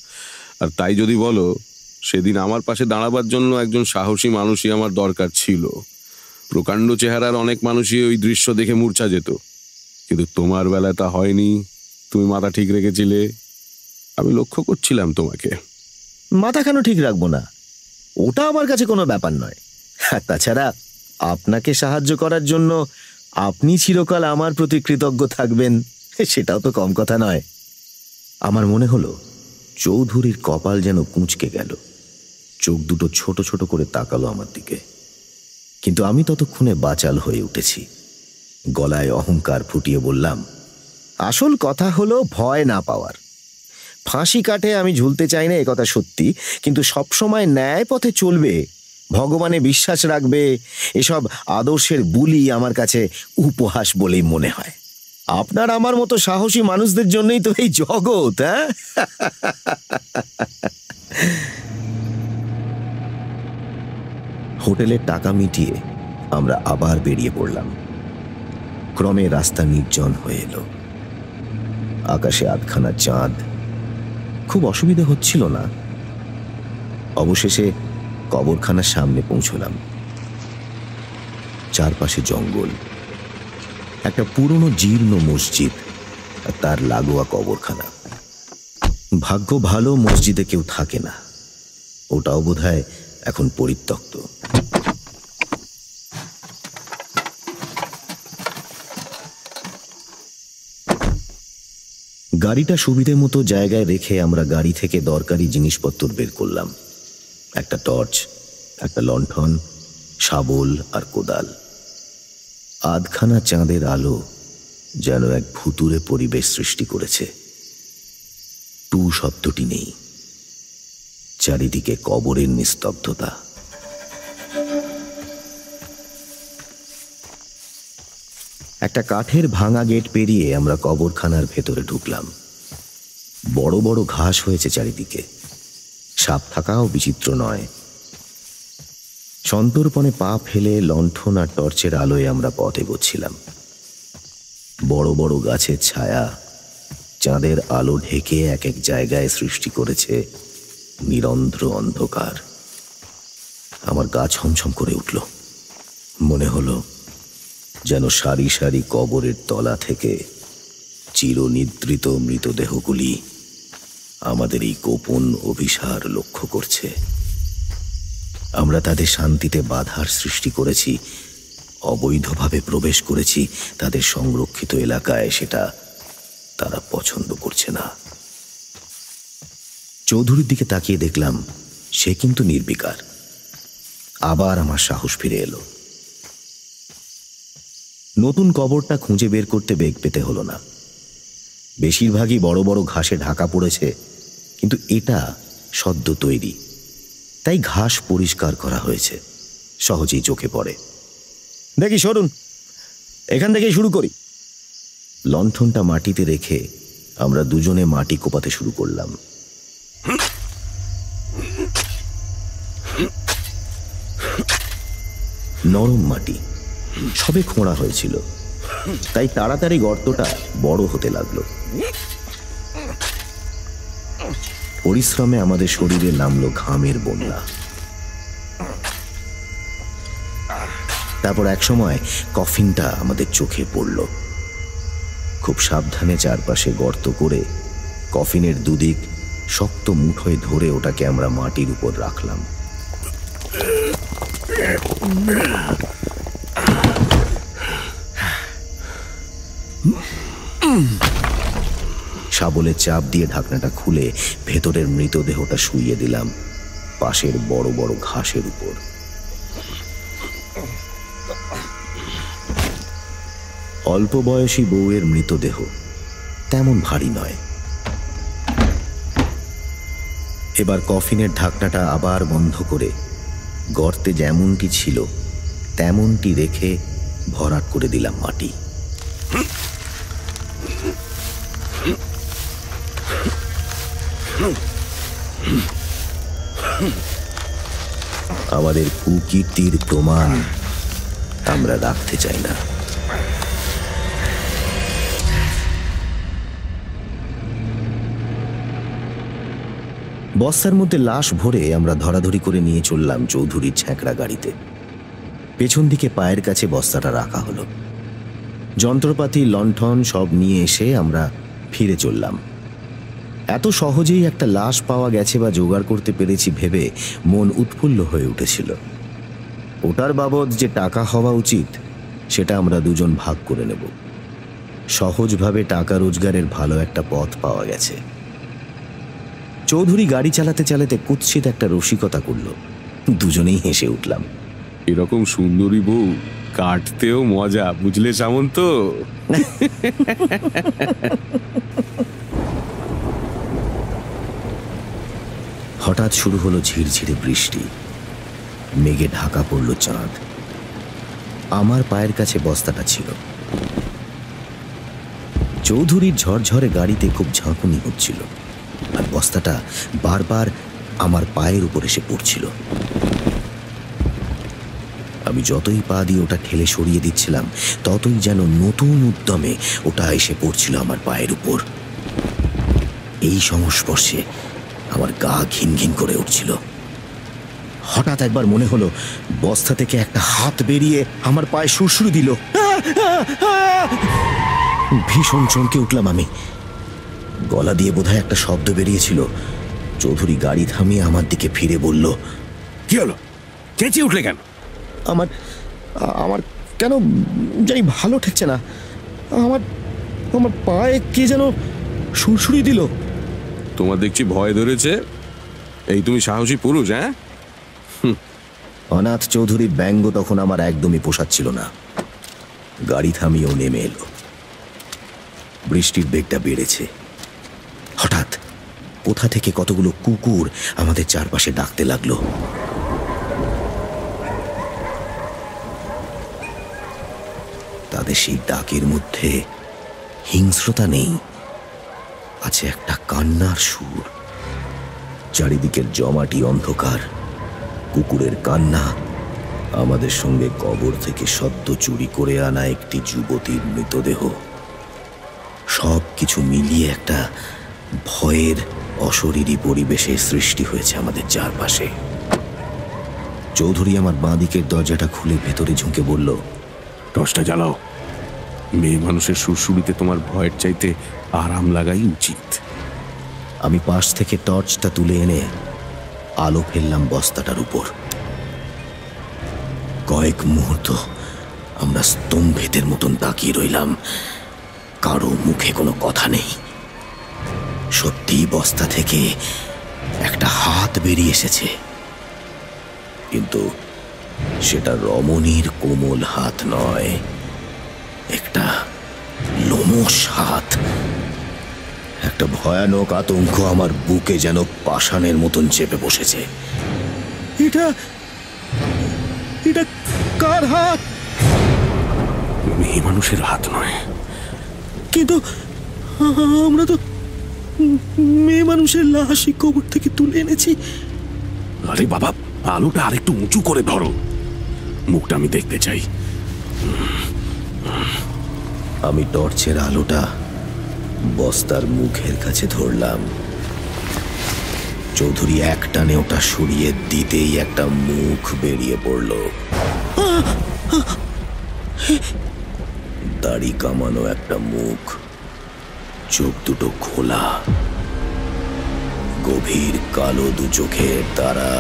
আর তাই যদি বলো, সেদিন আমার পাশে দাঁড়াবার জন্য একজন সাহসী মানুষই আমার দরকার ছিল। প্রকাণ্ড চেহারার অনেক মানুষই ওই দৃশ্য দেখে মূর্ছা যেত, কিন্তু তোমার বেলায় তা হয়নি। তুমি মাথা ঠিক রেখেছিলে। আমি লক্ষ্য করছিলাম তোমাকে। মাথা কেন ঠিক রাখবো না? ওটা আমার কাছে কোনো ব্যাপার নয়। তাছাড়া আপনাকে সাহায্য করার জন্য আপনি চিরকাল আমার প্রতি কৃতজ্ঞ থাকবেন, সেটাও তো কম কথা নয়। আমার মনে হলো চৌধুরীর কপাল যেন কুঁচকে গেল। চোখ দুটো ছোট ছোট করে তাকালো আমার দিকে। কিন্তু আমি ততক্ষণে বাচাল হয়ে উঠেছি। গলায় অহংকার ফুটিয়ে বললাম, আসল কথা হলো ভয় না পাওয়ার। ফাঁসি কাটে আমি ঝুলতে চাই না, একথা সত্যি, কিন্তু সবসময় ন্যায় পথে চলবে, ভগবানে বিশ্বাস রাখবে, এসব আদর্শের বুলি আমার কাছে উপহাস বলেই মনে হয়। আপনার আমার মতো সাহসী মানুষদের জন্যই তো এই জগৎ। হ্যাঁ, হোটেলের টাকা মিটিয়ে আমরা আবার বেরিয়ে পড়লাম। ক্রমে রাস্তা নির্জন হয়ে এলো। আকাশে আধখানা চাঁদ। খুব অসুবিধা হচ্ছিল না। অবশেষে কবরখানার সামনে পৌঁছলাম। চারপাশে জঙ্গল, একটা পুরনো জীর্ণ মসজিদ আর তার লাগোয়া কবরখানা। ভাগ্য ভালো মসজিদে কেউ থাকে না, ওটাও বোধহয় এখন পরিত্যক্ত। গাড়িটা সুবিধে মতো জায়গায় রেখে আমরা গাড়ি থেকে দরকারি জিনিসপত্র বের করলাম। একটা টর্চ, একটা লণ্ঠন, শাবল আর কোদাল। আধখানা চাঁদের আলো যেন এক ভুতুড়ে পরিবেশ সৃষ্টি করেছে। টু শব্দটি নেই, চারিদিকে কবরের নিস্তব্ধতা। একটা কাঠের ভাঙা গেট পেরিয়ে আমরা কবরখানার ভেতরে ঢুকলাম। বড় বড় ঘাস হয়েছে চারিদিকে, সাপ থাকাও বিচিত্র নয়। সন্তর্পণে পা ফেলে লণ্ঠন আর টর্চের আলোয় আমরা পথ এগোচ্ছিলাম। বড় বড় গাছের ছায়া চাঁদের আলো ঢেকে এক এক জায়গায় সৃষ্টি করেছে নিরন্ধ্র অন্ধকার। আমার গা ছমছম করে উঠল। মনে হলো যেন সারি সারি কবরের তলা থেকে চিরনিদ্রিত মৃতদেহগুলি আমাদের এই গোপন অভিসার লক্ষ্য করছে। আমরা তাদের শান্তিতে বাধার সৃষ্টি করেছি, অবৈধভাবে প্রবেশ করেছি তাদের সংরক্ষিত এলাকায়, সেটা তারা পছন্দ করছে না। চৌধুরীর দিকে তাকিয়ে দেখলাম সে কিন্তু নির্বিকার। আবার আমার সাহস ফিরে এলো। নতুন কবরটা খুঁজে বের করতে বেগ পেতে হলো না। বেশিরভাগই বড় বড় ঘাসে ঢাকা পড়েছে, কিন্তু এটা সদ্য তৈরি, তাই ঘাস পরিষ্কার করা হয়েছে, সহজেই চোখে পড়ে। দেখি সরুন, এখান থেকেই শুরু করি। লণ্ঠনটা মাটিতে রেখে আমরা দুজনে মাটি কোপাতে শুরু করলাম। নরম মাটি, সবে খোঁড়া হয়েছিল, তাই তাড়াতাড়ি গর্তটা বড় হতে লাগলো। পরিশ্রমে আমাদের শরীরে নামলো ঘামের বন্যা। তারপর একসময় কফিনটা আমাদের চোখে পড়ল। খুব সাবধানে চারপাশে গর্ত করে কফিনের দুদিক শক্ত মুঠোয় ধরে ওটাকে আমরা মাটির উপর রাখলাম। শাবলের চাপ দিয়ে ঢাকনাটা খুলে ভেতরের মৃতদেহটা শুইয়ে দিলাম পাশের বড় বড় ঘাসের উপর। অল্প বয়সী বউয়ের মৃতদেহ, তেমন ভারী নয়। এবার কফিনের ঢাকনাটা আবার বন্ধ করে গর্তে যেমনটি ছিল তেমনটি রেখে ভরাট করে দিলাম মাটি। আমাদের কুকীর্তির প্রমাণ আমরা রাখতে চাই না। বস্তার মধ্যে লাশ ভরে আমরা ধরাধরি করে নিয়ে চললাম চৌধুরীর ছ্যাঁকড়া গাড়িতে। পেছন দিকে পায়ের কাছে বস্তাটা রাখা হলো। যন্ত্রপাতি, লণ্ঠন সব নিয়ে এসে আমরা ফিরে চললাম। এত সহজেই একটা লাশ পাওয়া গেছে বা জোগাড় করতে পেরেছি ভেবে মন উৎফুল্ল হয়ে উঠেছিল। ওটার বাবদ যে টাকা হওয়া উচিত সেটা আমরা দুজন ভাগ করে নেব। সহজভাবে টাকা রোজগারের ভালো একটা পথ পাওয়া গেছে। চৌধুরী গাড়ি চালাতে চালাতে কুৎসিত একটা রসিকতা করল। দুজনেই হেসে উঠলাম। এরকম সুন্দরী বউ কাটতেও মজা, বুঝলে সামন্ত? হঠাৎ শুরু হলো ঝিরঝিরে বৃষ্টি। মেঘে ঢাকা পড়ল চাঁদ। আমার পায়ের কাছে বস্তাটা ছিল। চৌধুরীর ঝরঝরে গাড়িতে খুব ঝাঁকুনি হচ্ছিল, আর বস্তাটা বারবার আমার পায়ের উপর এসে পড়ছিল। আমি যতই পা দিয়ে ওটা ঠেলে সরিয়ে দিচ্ছিলাম ততই যেন নতুন উদ্যমে ওটা এসে পড়ছিল আমার পায়ের উপর। এই সংস্পর্শে আমার গা ঘিন ঘিন করে উঠছিল। হঠাৎ একবার মনে হলো বস্তা থেকে একটা হাত বেরিয়ে আমার পায়ে সুরসুরি দিল। ভীষণ চমকে উঠলাম আমি। গলা দিয়ে বোধহয় একটা শব্দ বেরিয়েছিল। চৌধুরী গাড়ি থামিয়ে আমার দিকে ফিরে বলল, কি হলো? চেঁচিয়ে উঠলে কেন? আমার আমার কেন জানি ভালো ঠেকছে না। আমার আমার পায়ে কে যেন সুরসুরি দিল। তোমার দেখছি ভয় ধরেছে। এই তুমি সাহসী পুরুষ, হ্যাঁ? অনাথ চৌধুরীর ব্যঙ্গ তখন আমার একদমই পোষাচ্ছিল না। গাড়ি থামিয়েও নেমে এলো। বৃষ্টির বেগটা বেড়েছে। হঠাৎ কোথা থেকে কতগুলো কুকুর আমাদের চারপাশে ডাকতে লাগলো। তাদের সেই ডাকের মধ্যে হিংস্রতা নেই, আছে একটা কান্নার সুর। চারিদিকের জমাটি অন্ধকার, কুকুরের কান্না, আমাদের সঙ্গে কবর থেকে সদ্য চুরি করে আনা একটি যুবতীর মৃতদেহ, সব কিছু মিলিয়ে একটা ভয়ের অশরীরী পরিবেশের সৃষ্টি হয়েছে আমাদের চারপাশে। চৌধুরী আমার বাঁ দিকের দরজাটা খুলে ভেতরে ঝুঁকে বলল, টর্চটা জ্বালাও। মেয়ে মানুষের সুরসুরিতে তোমার ভয়ের চাইতে আরাম লাগাই উচিত। আমি পাশ থেকে টর্চটা তুলে এনে আলো ফেললাম বস্তাটার উপর। কয়েক মুহূর্ত আমরা স্তম্ভিতের মতন তাকিয়ে রইলাম। কারো মুখে কোনো কথা নেই। সত্যিই বস্তা থেকে একটা হাত বেরিয়ে এসেছে, কিন্তু সেটা রমণীর কোমল হাত নয়, একটা লোমশ হাত। একটা ভয়ানক আতঙ্ক আমার বুকে যেন পাষাণের মতন চেপে বসেছে। এটা এটা কার হাত? মেয়ে মানুষের হাত নয়। কিন্তু আমরা তো মেয়ে মানুষের লাশই কবর থেকে তুলে এনেছি। আরে বাবা, আলোটা আরেকটু উঁচু করে ধরো, মুখটা আমি দেখতে চাই। আমি টর্চের আলোটা বস্তার মুখের কাছে ধরলাম। চৌধুরী এক টানে ওটা সরিয়ে দিতেই একটা মুখ বেরিয়ে পড়ল। দাড়ি কামানো একটা মুখ, চোখ দুটো খোলা, গভীর কালো দু চোখের তারা,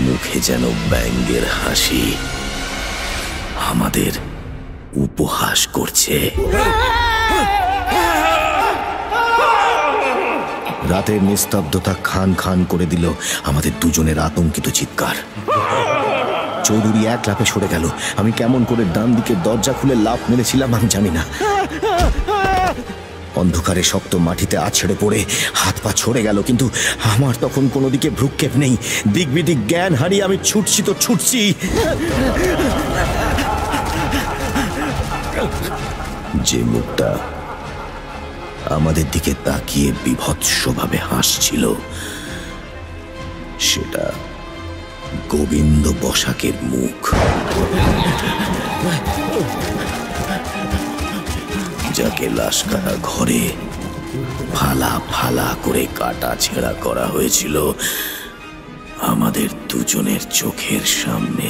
মুখে যেন ব্যঙ্গের হাসি, আমাদের উপহাস করছে। রাতের নিস্তব্ধতা খান খান করে দিল আমাদের দুজনের আতঙ্কিত চিৎকার। চৌধুরী এক লাফে সরে গেল। আমি কেমন করে ডান দিকের দরজা খুলে লাফ মেরেছিলাম আমি জানি না। অন্ধকারে শক্ত মাটিতে আছড়ে পড়ে হাত পা ছড়ে গেল, কিন্তু আমার তখন কোনো দিকে ভ্রুক্ষেপ নেই। দিক বিদিক জ্ঞান হারিয়ে আমি ছুটছি তো ছুটছি। যে মুখটা আমাদের দিকে তাকিয়ে বিভৎসভাবে হাসছিল, সেটা গোবিন্দ বসাকের মুখ, যাকে লাশকাটা ঘরে ফালা ফালা করে কাটা ছেঁড়া করা হয়েছিল আমাদের দুজনের চোখের সামনে।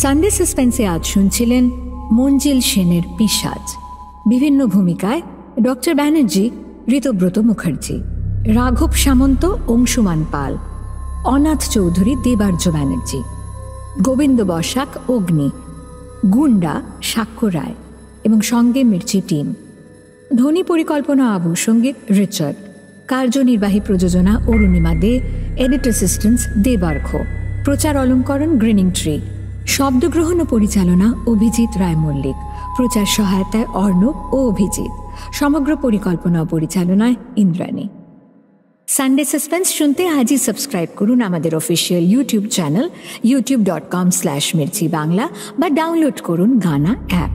সানডে সাসপেন্সে আজ শুনছিলেন মঞ্জিল সেনের পিশাচ। বিভিন্ন ভূমিকায় ডক্টর ব্যানার্জি ঋতব্রত মুখার্জি, রাঘব সামন্ত অংশুমান পাল, অনাথ চৌধুরী দেবার্য ব্যানার্জি, গোবিন্দ বসাক অগ্নি, গুন্ডা সাক্ষ্য রায় এবং সঙ্গে মির্চি টিম। ধ্বনি পরিকল্পনা আবু সঙ্গীত রিচার্ড, কার্যনির্বাহী প্রযোজনা অরুণিমা দে, এডিট অ্যাসিস্ট্যান্স দেবার্ঘ, প্রচার অলঙ্করণ গ্রিনিং ট্রি, শব্দগ্রহণ ও পরিচালনা অভিজিৎ রায় মল্লিক, প্রচার সহায়তায় অর্ণব ও অভিজিৎ, সমগ্র পরিকল্পনা ও পরিচালনায় ইন্দ্রাণী। সানডে সাসপেন্স শুনতে আজই সাবস্ক্রাইব করুন আমাদের official YouTube channel youtube.com/mirchi Bangla বা ডাউনলোড করুন গানা অ্যাপ।